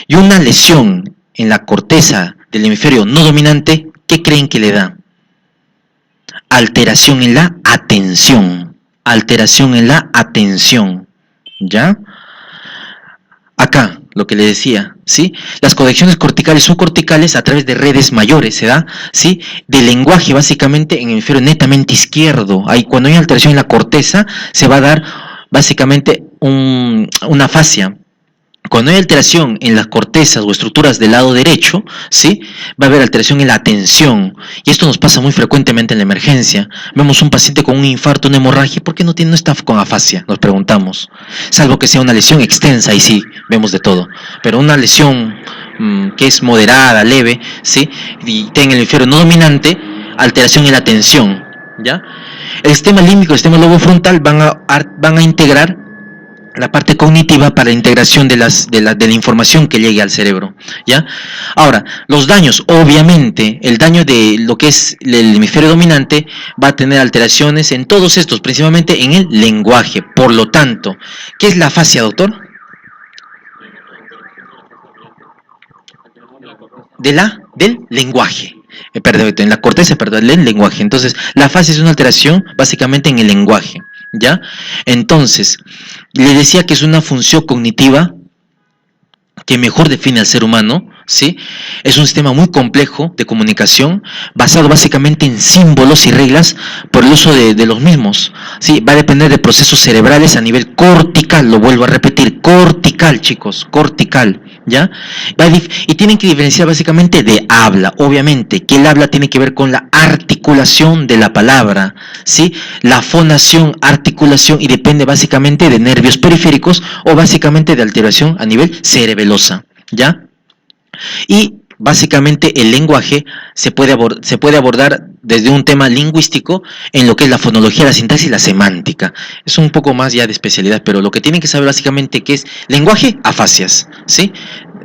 Y una lesión en la corteza del hemisferio no dominante, ¿qué creen que le da? Alteración en la atención. Alteración en la atención. ¿Ya? Acá, lo que le decía, ¿sí? Las conexiones corticales subcorticales a través de redes mayores se da, ¿sí? De lenguaje básicamente en el hemisferio netamente izquierdo. Ahí, cuando hay alteración en la corteza, se va a dar básicamente una afasia. Cuando hay alteración en las cortezas o estructuras del lado derecho, ¿sí? Va a haber alteración en la atención. Y esto nos pasa muy frecuentemente en la emergencia. Vemos un paciente con un infarto, una hemorragia, ¿por qué no está con afasia? Nos preguntamos. Salvo que sea una lesión extensa, y sí, vemos de todo. Pero una lesión que es moderada, leve, ¿sí? Y tenga el hemisferio no dominante, alteración en la atención, ¿ya? El sistema límbico y el sistema lobo frontal van a integrar la parte cognitiva para la integración de la información que llegue al cerebro, ¿ya? Ahora, los daños, obviamente, el daño de lo que es el hemisferio dominante va a tener alteraciones en todos estos, principalmente en el lenguaje. Por lo tanto, ¿qué es la afasia, doctor? Del lenguaje. Perdón, en la corteza, perdón, del lenguaje. Entonces, la afasia es una alteración básicamente en el lenguaje, ¿ya? Entonces, le decía que es una función cognitiva que mejor define al ser humano, ¿sí? Es un sistema muy complejo de comunicación, basado básicamente en símbolos y reglas por el uso de los mismos, ¿sí? Va a depender de procesos cerebrales a nivel cortical, lo vuelvo a repetir, cortical, chicos, cortical, ¿Ya? Y tienen que diferenciar básicamente de habla, obviamente, que el habla tiene que ver con la articulación de la palabra, ¿sí? La fonación, articulación, y depende básicamente de nervios periféricos o básicamente de alteración a nivel cerebelosa, ¿ya? Y básicamente el lenguaje se puede abordar desde un tema lingüístico en lo que es la fonología, la sintaxis y la semántica. Es un poco más ya de especialidad, pero lo que tienen que saber básicamente que es lenguaje, afasias, ¿sí?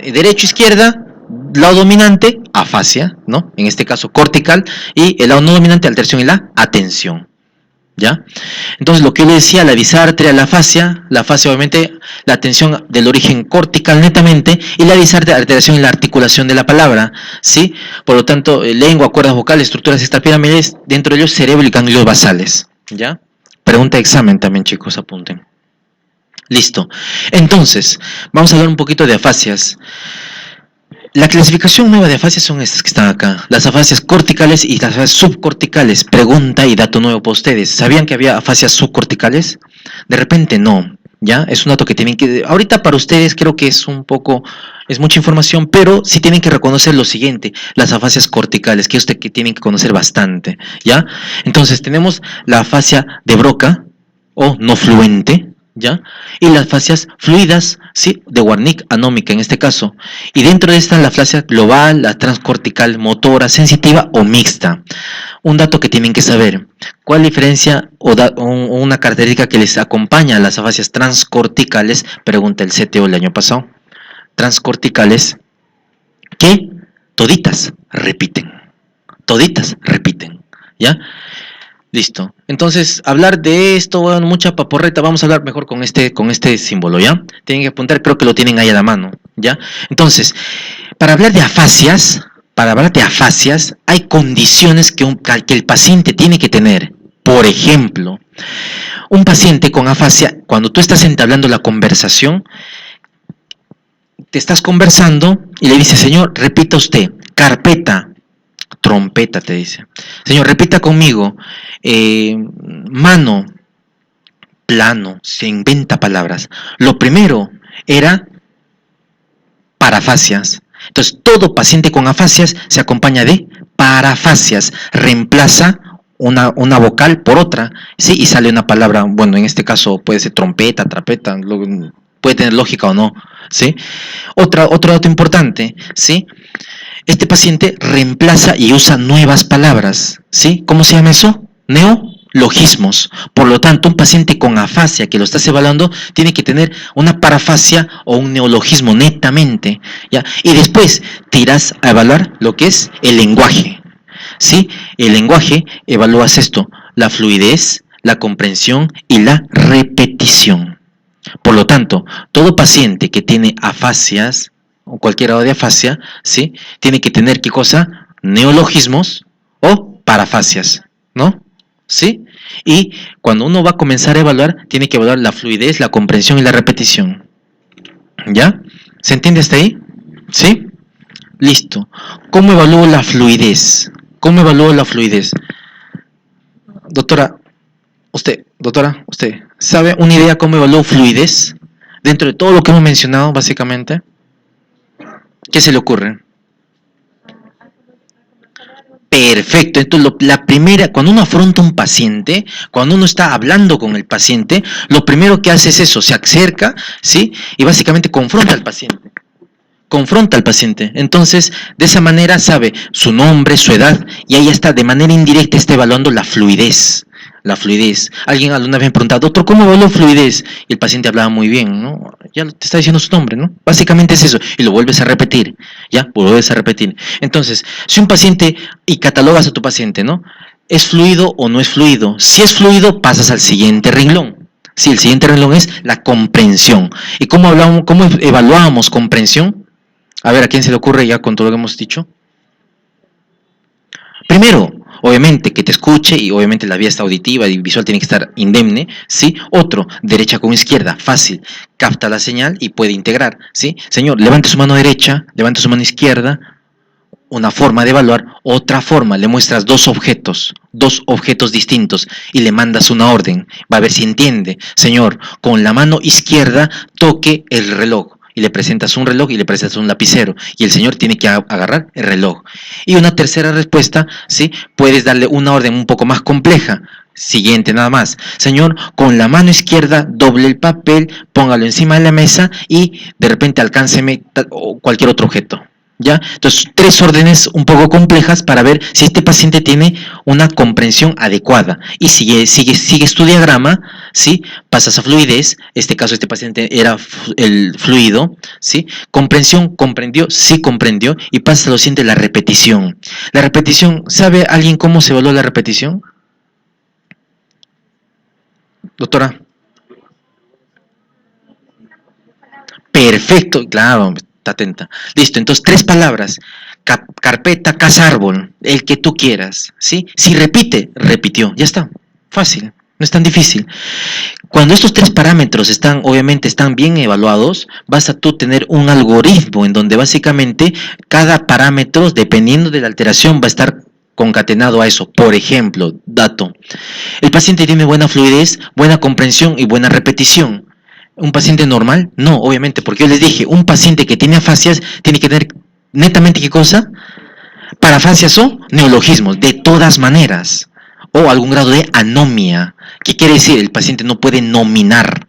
Derecho, izquierda, lado dominante, afasia, ¿no? En este caso cortical, y el lado no dominante, alteración en la atención. ¿Ya? Entonces, lo que yo le decía, la disartria, la afasia obviamente la atención del origen cortical netamente, y la disartria, alteración en la articulación de la palabra, ¿sí? Por lo tanto, lengua, cuerdas vocales, estructuras extrapiramidales, dentro de ellos cerebro y ganglios basales, ¿ya? Pregunta de examen también, chicos, apunten. Listo. Entonces, vamos a hablar un poquito de afasias. La clasificación nueva de afasias son estas que están acá, las afasias corticales y las afasias subcorticales. Pregunta y dato nuevo para ustedes. ¿Sabían que había afasias subcorticales? De repente no, ¿ya? Es un dato que tienen que... Ahorita para ustedes creo que es un poco... Es mucha información, pero sí tienen que reconocer lo siguiente, las afasias corticales, que usted que tienen que conocer bastante, ¿ya? Entonces tenemos la afasia de Broca, o no fluente, ¿ya? Y las afasias fluidas, ¿sí? De Wernicke, anómica en este caso. Y dentro de esta la afasia global, la transcortical, motora, sensitiva o mixta. Un dato que tienen que saber, ¿cuál diferencia o una característica que les acompaña a las afasias transcorticales? Pregunta el CTO el año pasado. Transcorticales, que toditas repiten, ¿ya? Listo. Entonces, hablar de esto, bueno, mucha paporreta, vamos a hablar mejor con este símbolo, ¿ya? Tienen que apuntar, creo que lo tienen ahí a la mano, ¿ya? Entonces, para hablar de afasias, hay condiciones que el paciente tiene que tener. Por ejemplo, un paciente con afasia, cuando tú estás entablando la conversación, te estás conversando y le dice, señor, repita usted, carpeta, trompeta, te dice. Señor, repita conmigo, mano, plano, se inventa palabras. Lo primero era parafasias. Entonces, todo paciente con afasias se acompaña de parafasias. Reemplaza una vocal por otra, ¿sí? Y sale una palabra, bueno, en este caso puede ser trompeta, trapeta, puede tener lógica o no, ¿sí? Otro dato importante, ¿sí? Este paciente reemplaza y usa nuevas palabras, ¿sí? ¿Cómo se llama eso? Neologismos. Por lo tanto, un paciente con afasia que lo estás evaluando tiene que tener una parafasia o un neologismo netamente, ¿ya? Y después te irás a evaluar lo que es el lenguaje, ¿sí? El lenguaje, evalúas esto, la fluidez, la comprensión y la repetición. Por lo tanto, todo paciente que tiene afasias o cualquier grado de afasia, ¿sí? Tiene que tener, ¿qué cosa? Neologismos o parafasias, ¿no? ¿Sí? Y cuando uno va a comenzar a evaluar, tiene que evaluar la fluidez, la comprensión y la repetición. ¿Ya? ¿Se entiende hasta ahí? ¿Sí? Listo. ¿Cómo evalúo la fluidez? Doctora, usted, ¿sabe una idea cómo evalúo fluidez? Dentro de todo lo que hemos mencionado, básicamente. ¿Qué se le ocurre? Perfecto. Entonces, la primera, cuando uno afronta un paciente, cuando uno está hablando con el paciente, lo primero que hace es eso, se acerca, ¿sí? Y básicamente confronta al paciente. Entonces, de esa manera sabe su nombre, su edad, y ahí está, de manera indirecta, está evaluando la fluidez. Alguien alguna vez me preguntaba, doctor, ¿cómo evalúo fluidez? Y el paciente hablaba muy bien, ¿no? Ya te está diciendo su nombre, ¿no? Básicamente es eso, y lo vuelves a repetir, Entonces, si un paciente, y catalogas a tu paciente, ¿no? ¿Es fluido o no es fluido? Si es fluido, pasas al siguiente renglón. Sí, el siguiente renglón es la comprensión. ¿Y cómo evaluábamos comprensión? A ver, ¿a quién se le ocurre ya con todo lo que hemos dicho? Primero, obviamente que te escuche, y obviamente la vía está auditiva y visual tiene que estar indemne, ¿sí? Otro, derecha con izquierda, fácil, capta la señal y puede integrar, ¿sí? Señor, levante su mano derecha, levante su mano izquierda, una forma de evaluar. Otra forma, le muestras dos objetos distintos y le mandas una orden, va a ver si entiende. Señor, con la mano izquierda toque el reloj, y le presentas un reloj y le presentas un lapicero y el señor tiene que agarrar el reloj. Y una tercera respuesta, ¿sí? Puedes darle una orden un poco más compleja. Siguiente nada más. Señor, con la mano izquierda doble el papel, póngalo encima de la mesa y de repente alcánceme cualquier otro objeto. ¿Ya? Entonces, 3 órdenes un poco complejas para ver si este paciente tiene una comprensión adecuada. Y sigues tu diagrama, ¿sí? Pasas a fluidez, este caso este paciente era el fluido, ¿sí? Comprensión, comprendió, sí comprendió, y pasa a lo siguiente, la repetición. La repetición, ¿sabe alguien cómo se evalúa la repetición? Doctora. Perfecto, claro, está atenta. Listo, entonces 3 palabras. Carpeta, casa, árbol, el que tú quieras, ¿sí? Si repite, repitió, ya está, fácil, no es tan difícil. Cuando estos 3 parámetros obviamente están bien evaluados, vas a tú tener un algoritmo en donde básicamente cada parámetro, dependiendo de la alteración, va a estar concatenado a eso. Por ejemplo, dato, el paciente tiene buena fluidez, buena comprensión y buena repetición. ¿Un paciente normal? No, obviamente, porque yo les dije, un paciente que tiene afasias tiene que tener netamente ¿qué cosa? Parafasias o neologismos, de todas maneras, o algún grado de anomia. ¿Qué quiere decir? El paciente no puede nominar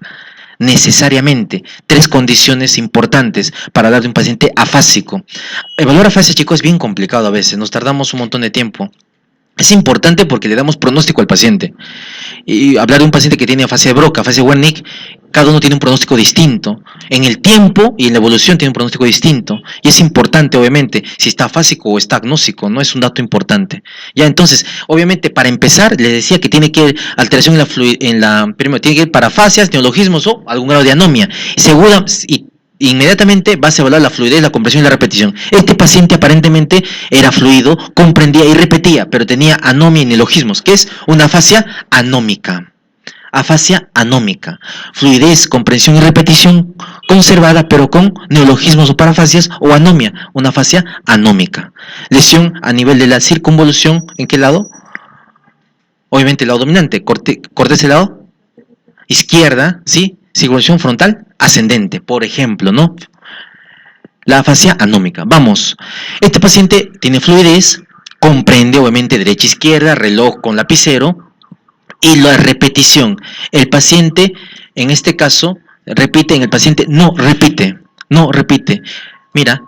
necesariamente. 3 condiciones importantes para hablar de un paciente afásico. Evaluar afasia, chicos, es bien complicado a veces, nos tardamos un montón de tiempo. Es importante porque le damos pronóstico al paciente. Y hablar de un paciente que tiene afasia de Broca, afasia de Wernicke, cada uno tiene un pronóstico distinto. En el tiempo y en la evolución tiene un pronóstico distinto. Y es importante, obviamente, si está afásico o está agnóstico, no es un dato importante. Ya, entonces, obviamente, para empezar, les decía que tiene que ir alteración primero, tiene que ir parafasias, neologismos o algún grado de anomia. Segura, y inmediatamente vas a evaluar la fluidez, la compresión y la repetición. Este paciente aparentemente era fluido, comprendía y repetía, pero tenía anomia y neologismos, que es una afasia anómica. Afasia anómica. Fluidez, comprensión y repetición conservada, pero con neologismos o parafasias, o anomia, una afasia anómica. Lesión a nivel de la circunvolución, ¿en qué lado? Obviamente el lado dominante. Cortes el lado izquierda, ¿sí? Circunvolución frontal ascendente, por ejemplo, ¿no? La afasia anómica. Vamos, este paciente tiene fluidez, comprende obviamente derecha-izquierda, reloj con lapicero, y la repetición. El paciente, en este caso, repite, en el paciente no repite. Mira,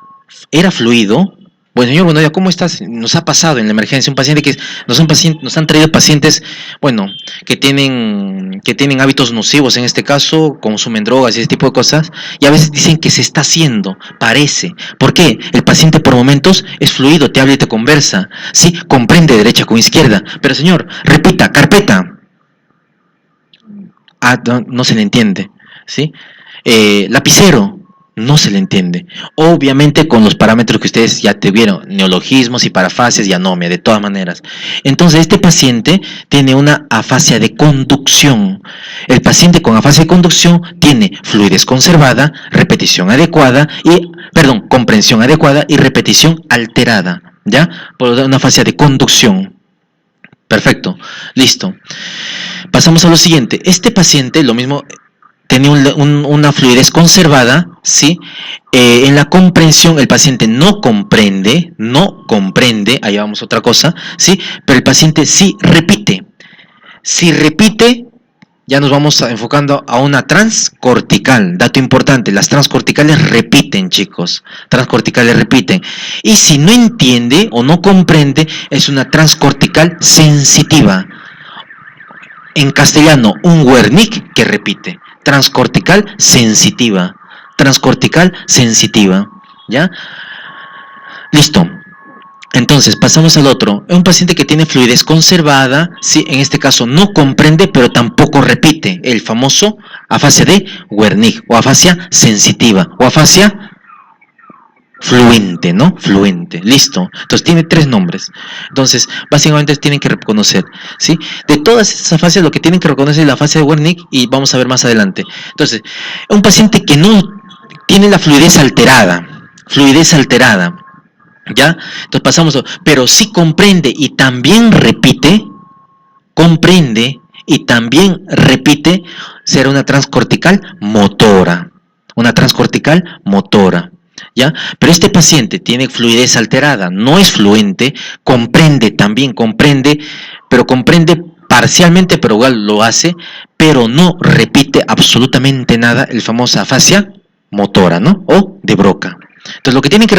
era fluido. Bueno, señor, bueno, ¿cómo estás? Nos ha pasado en la emergencia un paciente que nos han traído pacientes, bueno, que tienen hábitos nocivos, en este caso, consumen drogas y ese tipo de cosas, y a veces dicen que se está haciendo, parece. ¿Por qué? El paciente por momentos es fluido, te habla y te conversa, sí, comprende derecha con izquierda, pero señor, repita, carpeta. No se le entiende, ¿sí? Lapicero, no se le entiende. Obviamente con los parámetros que ustedes ya tuvieron, neologismos y parafasias y anomia, de todas maneras. Entonces este paciente tiene una afasia de conducción. El paciente con afasia de conducción tiene fluidez conservada, comprensión adecuada y repetición alterada, ¿ya? Por una afasia de conducción. Perfecto, listo. Pasamos a lo siguiente. Este paciente, lo mismo, tenía una fluidez conservada, ¿sí? En la comprensión, el paciente no comprende, ahí vamos a otra cosa, ¿sí? Pero el paciente sí repite. Si repite, ya nos vamos enfocando a una transcortical. Dato importante, las transcorticales repiten, chicos. Transcorticales repiten. Y si no entiende o no comprende, es una transcortical sensitiva. En castellano, un Wernicke que repite. Transcortical sensitiva. Transcortical sensitiva. ¿Ya? Listo. Entonces, pasamos al otro. Un paciente que tiene fluidez conservada, ¿sí? En este caso no comprende, pero tampoco repite. El famoso afasia de Wernicke, o afasia sensitiva, o afasia fluente, ¿no? Fluente, listo. Entonces tiene 3 nombres. Entonces, básicamente tienen que reconocer, ¿sí? De todas estas afasias, lo que tienen que reconocer es la afasia de Wernicke, y vamos a ver más adelante. Entonces, un paciente que no tiene la fluidez alterada, ¿ya? Entonces pasamos, pero sí comprende y también repite, será una transcortical motora. una transcortical motora. ¿Ya? Pero este paciente tiene fluidez alterada, no es fluente, comprende también, pero comprende parcialmente, pero igual lo hace, pero no repite absolutamente nada, el famosa afasia motora, ¿no? O de Broca. Entonces lo que tienen que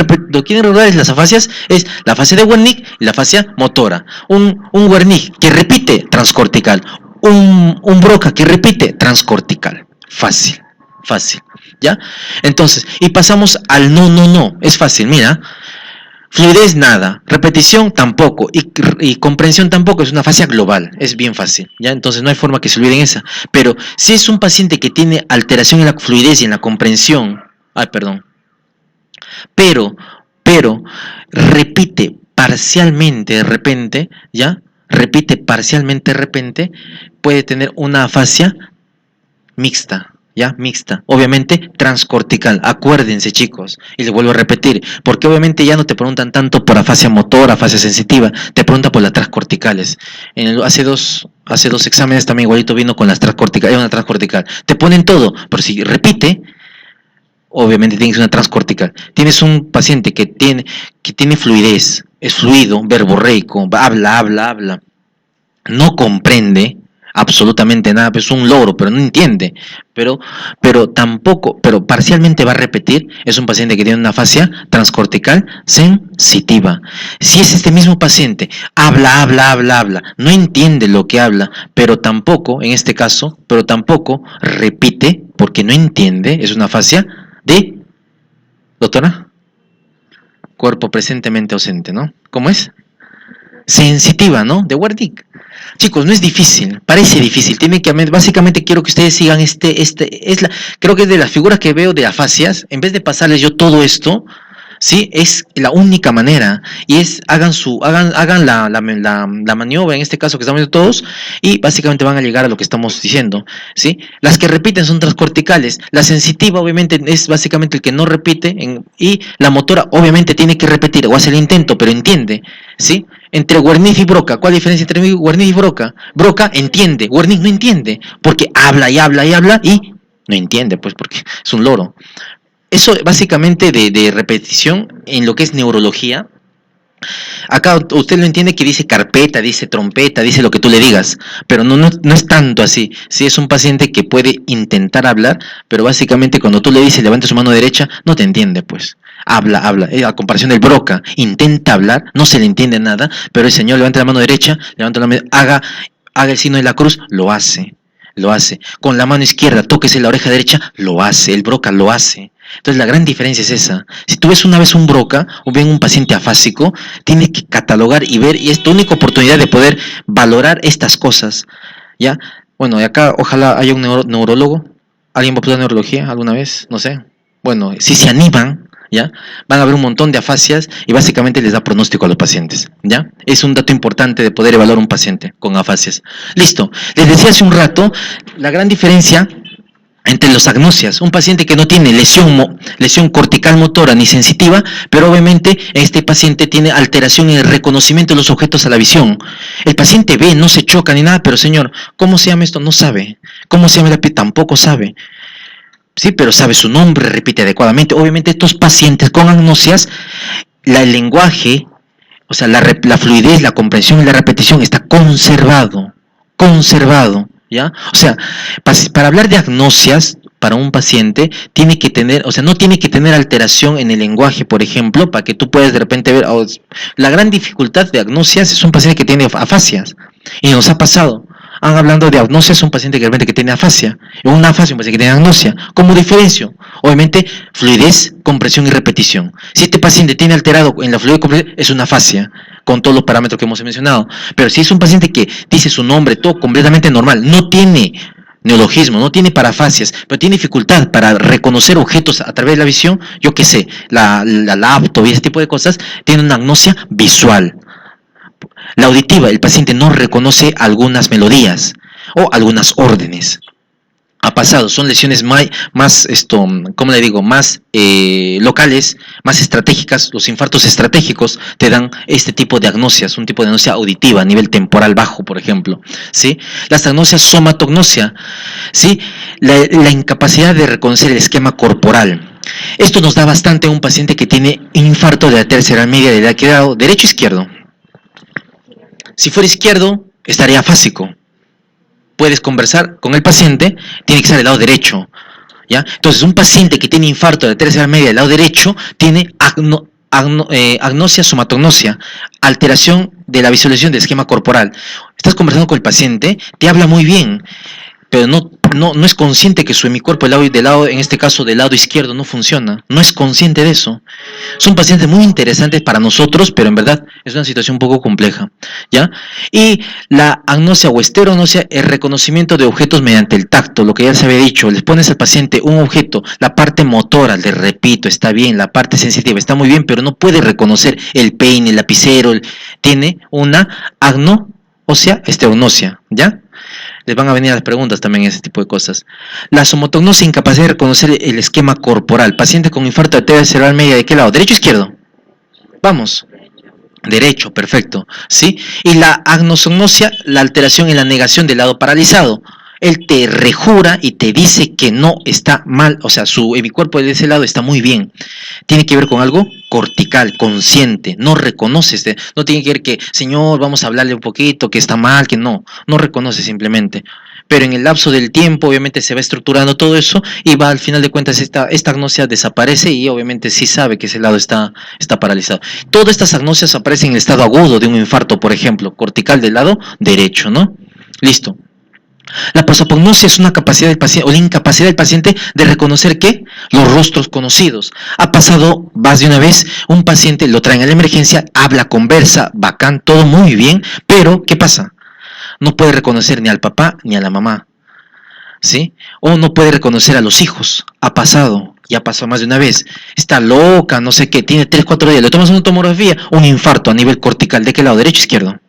regular es las afasias, es la afasia de Wernicke y la afasia motora. Un Wernicke que repite transcortical, un Broca que repite transcortical. Fácil, fácil. ¿Ya? Entonces, y pasamos al no. Es fácil, mira. Fluidez nada, repetición tampoco, y comprensión tampoco, es una afasia global, es bien fácil, ¿ya? Entonces no hay forma que se olviden esa. Pero si es un paciente que tiene alteración en la fluidez y en la comprensión, pero repite parcialmente de repente, ¿ya? Repite parcialmente de repente, puede tener una afasia mixta. ¿Ya? Mixta, obviamente transcortical, acuérdense chicos, y les vuelvo a repetir, porque obviamente ya no te preguntan tanto por afasia motora, afasia sensitiva, te preguntan por las transcorticales. Hace dos exámenes también igualito vino con las transcorticales, una transcortical, te ponen todo, pero si repite, obviamente tienes una transcortical. Tienes un paciente que tiene fluidez, es fluido, verborreico, habla, no comprende absolutamente nada, pues es un logro, pero no entiende, pero parcialmente va a repetir, es un paciente que tiene una afasia transcortical sensitiva. Si es este mismo paciente, habla, no entiende lo que habla, pero tampoco, en este caso, repite, porque no entiende, es una afasia de, doctora, cuerpo presentemente ausente, ¿no? ¿Cómo es? Sensitiva, ¿no? De Wernicke. Chicos, no es difícil, parece difícil, básicamente quiero que ustedes sigan creo que es de las figuras que veo de afasias, en vez de pasarles yo todo esto, ¿sí? Es la única manera, y es, hagan la maniobra, en este caso que estamos viendo todos, y básicamente van a llegar a lo que estamos diciendo, ¿sí? Las que repiten son transcorticales, la sensitiva obviamente es básicamente el que no repite, y la motora obviamente tiene que repetir, o hace el intento, pero entiende, ¿sí? Entre Wernicke y Broca, ¿cuál es la diferencia entre Wernicke y Broca? Broca entiende, Wernicke no entiende, porque habla y no entiende, pues porque es un loro. Eso básicamente de repetición en lo que es neurología. Acá usted lo entiende que dice carpeta, dice trompeta, dice lo que tú le digas, pero no es tanto así. Sí, es un paciente que puede intentar hablar, pero básicamente cuando tú le dices levante su mano derecha, no te entiende, pues. Habla. A comparación del Broca, intenta hablar, no se le entiende nada, pero el señor levanta la mano derecha, haga el signo de la cruz, lo hace. Con la mano izquierda, tóquese la oreja derecha, lo hace. El Broca lo hace. Entonces la gran diferencia es esa. Si tú ves una vez un Broca o ven un paciente afásico, tienes que catalogar y ver, y es tu única oportunidad de poder valorar estas cosas, ¿ya? Bueno, y acá ojalá haya un neurólogo. ¿Alguien va a estudiar neurología alguna vez? No sé. Bueno, si se animan, ¿ya? Van a ver un montón de afasias y básicamente les da pronóstico a los pacientes, ¿ya? Es un dato importante de poder evaluar un paciente con afasias. Listo. Les decía hace un rato la gran diferencia entre los agnosias, un paciente que no tiene lesión cortical motora ni sensitiva, pero obviamente este paciente tiene alteración en el reconocimiento de los objetos a la visión. El paciente ve, no se choca ni nada, pero señor, ¿cómo se llama esto? No sabe. ¿Cómo se llama la piel? Tampoco sabe. Sí, pero sabe su nombre, repite adecuadamente. Obviamente estos pacientes con agnosias, el lenguaje, o sea, la fluidez, la comprensión y la repetición está conservado. ¿Ya? O sea, para hablar de agnosias para un paciente tiene que tener, o sea, no tiene que tener alteración en el lenguaje, por ejemplo, para que tú puedas de repente ver, la gran dificultad de agnosias es un paciente que tiene afasias, y nos ha pasado. Hablando de agnosias, un paciente que de repente que tiene afasia, o una afasia, un paciente que tiene agnosia. ¿Cómo diferencio? Obviamente, fluidez, compresión y repetición. Si este paciente tiene alterado en la fluidez y compresión, es una afasia, con todos los parámetros que hemos mencionado. Pero si es un paciente que dice su nombre, todo completamente normal, no tiene neologismo, no tiene parafasias, pero tiene dificultad para reconocer objetos a través de la visión, yo qué sé, la laptop y ese tipo de cosas, tiene una agnosia visual. La auditiva, el paciente no reconoce algunas melodías o algunas órdenes. a pasado, son lesiones más ¿cómo le digo? Más locales, más estratégicas. Los infartos estratégicos te dan este tipo de agnosias, un tipo de agnosia auditiva a nivel temporal bajo, por ejemplo, ¿sí? Las agnosias somatognosia, ¿sí? La incapacidad de reconocer el esquema corporal. Esto nos da bastante a un paciente que tiene infarto de arteria cerebral media del lado derecho o izquierdo. Si fuera izquierdo, estaría afásico. Puedes conversar con el paciente, tiene que ser del lado derecho, ¿ya? Entonces, un paciente que tiene infarto de la tercera media del lado derecho tiene agnosia somatognosia, alteración de la visualización del esquema corporal. Estás conversando con el paciente, te habla muy bien, pero no es consciente que su hemicuerpo del lado, en este caso del lado izquierdo, no funciona. No es consciente de eso. Son pacientes muy interesantes para nosotros, pero en verdad es una situación un poco compleja, ¿ya? Y la agnosia o estereognosia es reconocimiento de objetos mediante el tacto, lo que ya se había dicho. Les pones al paciente un objeto, la parte motora, les repito, está bien, la parte sensitiva está muy bien, pero no puede reconocer el peine, el lapicero, tiene una o sea, estereognosia, ¿ya? Les van a venir las preguntas también, ese tipo de cosas. La somatognosia, incapacidad de reconocer el esquema corporal. Paciente con infarto de arteria cerebral media, ¿de qué lado? ¿Derecho o izquierdo? Vamos. Derecho, perfecto. ¿Sí? Y la agnosognosia, la alteración en la negación del lado paralizado. Él te rejura y te dice que no está mal, o sea, su hemicuerpo de ese lado está muy bien. Tiene que ver con algo cortical, consciente, no reconoce, no tiene que ver que, señor, vamos a hablarle un poquito, que está mal, que no reconoce simplemente. Pero en el lapso del tiempo, obviamente, se va estructurando todo eso y va, al final de cuentas, esta agnosia desaparece y obviamente sí sabe que ese lado está paralizado. Todas estas agnosias aparecen en el estado agudo de un infarto, por ejemplo, cortical del lado derecho, ¿no? Listo. La prosopagnosia es una capacidad del paciente o la incapacidad del paciente de reconocer ¿qué? Los rostros conocidos. Ha pasado más de una vez, un paciente lo traen a la emergencia, habla, conversa, bacán, todo muy bien, pero ¿qué pasa? No puede reconocer ni al papá ni a la mamá, ¿sí? O no puede reconocer a los hijos. Ha pasado, ya pasó más de una vez. Está loca, no sé qué, tiene 3, 4 días, le tomas una tomografía, un infarto a nivel cortical. ¿De qué lado? ¿Derecho o izquierdo?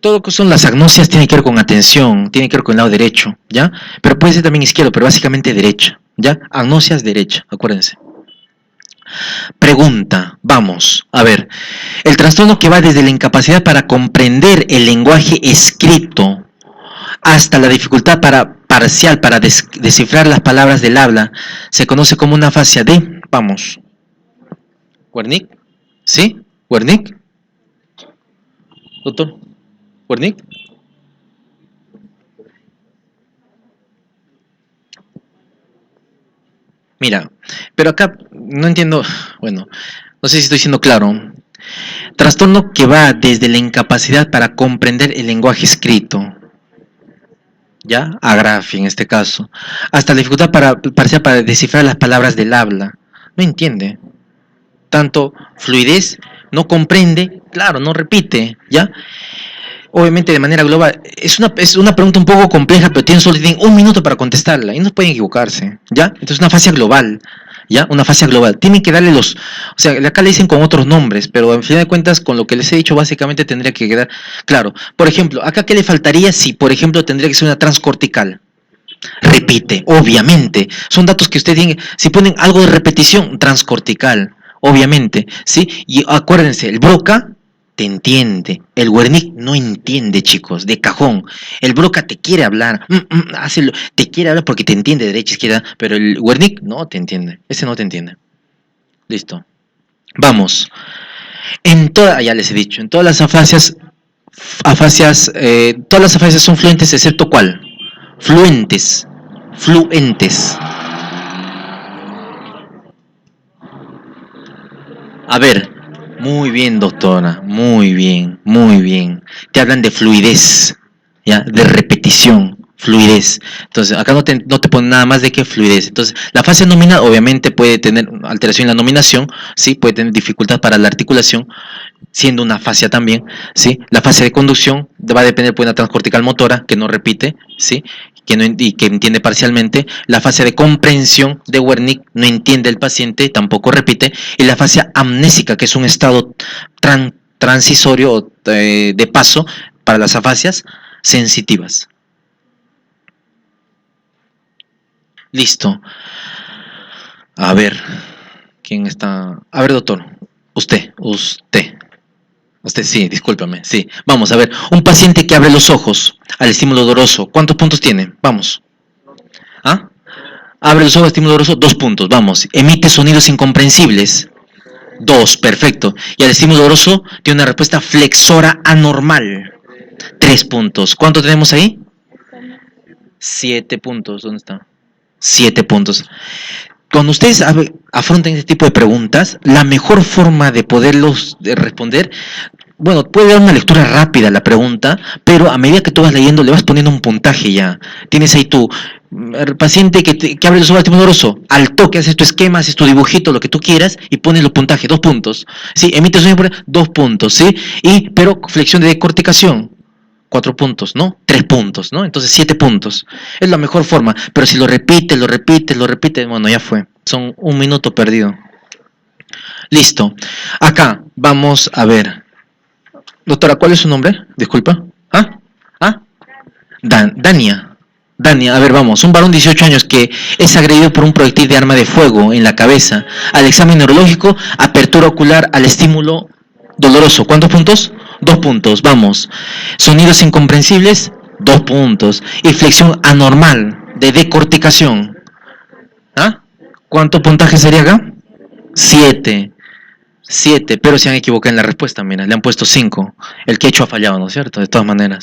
Todo lo que son las agnosias tiene que ver con atención, tiene que ver con el lado derecho, ¿ya? Pero puede ser también izquierdo, pero básicamente derecha, ¿ya? Agnosias derecha, acuérdense. Pregunta, vamos, a ver. El trastorno que va desde la incapacidad para comprender el lenguaje escrito hasta la dificultad parcial para descifrar las palabras del habla se conoce como una afasia de, vamos, Wernicke, ¿sí? Wernicke, doctor. ¿Wernicke? Mira, pero acá no entiendo, bueno, no sé si estoy siendo claro. Trastorno que va desde la incapacidad para comprender el lenguaje escrito, ¿ya? Agrafia en este caso, hasta la dificultad para descifrar las palabras del habla. No entiende. Tanto fluidez, no comprende, claro, no repite, ¿ya? Obviamente de manera global, es una pregunta un poco compleja, pero tienen un minuto para contestarla y no pueden equivocarse, ¿ya? Entonces una fascia global, ¿ya? Una fascia global. Tienen que darle o sea, acá le dicen con otros nombres, pero en fin de cuentas, con lo que les he dicho, básicamente tendría que quedar claro. Por ejemplo, acá ¿qué le faltaría si, por ejemplo, tendría que ser una transcortical? Repite, obviamente. Son datos que ustedes tienen, si ponen algo de repetición, transcortical, obviamente, ¿sí? Y acuérdense, el Broca te entiende. El Wernicke no entiende, chicos, de cajón. El Broca te quiere hablar, te quiere hablar porque te entiende de derecha, izquierda, pero el Wernicke no te entiende. Ese no te entiende. Listo. Vamos. Ya les he dicho, en todas las afasias, todas las afasias son fluentes, excepto ¿cuál? Fluentes. A ver, muy bien, doctora, muy bien, muy bien. Te hablan de fluidez, ¿ya? De repetición, fluidez. Entonces, acá no te ponen nada más de que fluidez. Entonces, la fase nominal obviamente puede tener alteración en la nominación, ¿sí? Puede tener dificultad para la articulación, siendo una fascia también, ¿sí? La fase de conducción va a depender de una transcortical motora, que no repite, ¿sí? Y que entiende parcialmente. La fase de comprensión de Wernicke no entiende el paciente, tampoco repite. Y la fase amnésica, que es un estado transisorio de paso para las afasias sensitivas. Listo. A ver, ¿quién está? A ver, doctor, usted. Usted, sí, discúlpame, sí. Vamos, a ver, un paciente que abre los ojos al estímulo doloroso, ¿cuántos puntos tiene? Vamos. ¿Ah? Abre los ojos al estímulo doloroso, 2 puntos, vamos. Emite sonidos incomprensibles, 2, perfecto. Y al estímulo doloroso tiene una respuesta flexora anormal, 3 puntos. ¿Cuánto tenemos ahí? 7 puntos, ¿dónde está? 7 puntos. Cuando ustedes afronten este tipo de preguntas, la mejor forma de poderlos responder, bueno, puede dar una lectura rápida a la pregunta, pero a medida que tú vas leyendo le vas poniendo un puntaje ya. Tienes ahí tu paciente que abre los ojos al estímulo doloroso, al toque haces tu esquema, haces tu dibujito, lo que tú quieras, y pones los puntajes, 2 puntos. Sí, emite sonido, 2 puntos, ¿sí? Pero flexión de decorticación, 4 puntos, ¿no? 3 puntos, ¿no? Entonces 7 puntos. Es la mejor forma, pero si lo repites, bueno, ya fue. Son 1 minuto perdido. Listo. Acá vamos a ver. Doctora, ¿cuál es su nombre? Disculpa. ¿Ah? ¿Ah? Dania. Dania, a ver, vamos. Un varón de 18 años que es agredido por un proyectil de arma de fuego en la cabeza. Al examen neurológico, apertura ocular al estímulo doloroso. ¿Cuántos puntos? 2 puntos, vamos. Sonidos incomprensibles, 2 puntos. Y flexión anormal de decorticación. ¿Ah? ¿Cuánto puntaje sería acá? 7. 7, pero se han equivocado en la respuesta, mira, le han puesto 5. El quechua ha fallado, ¿no es cierto? De todas maneras.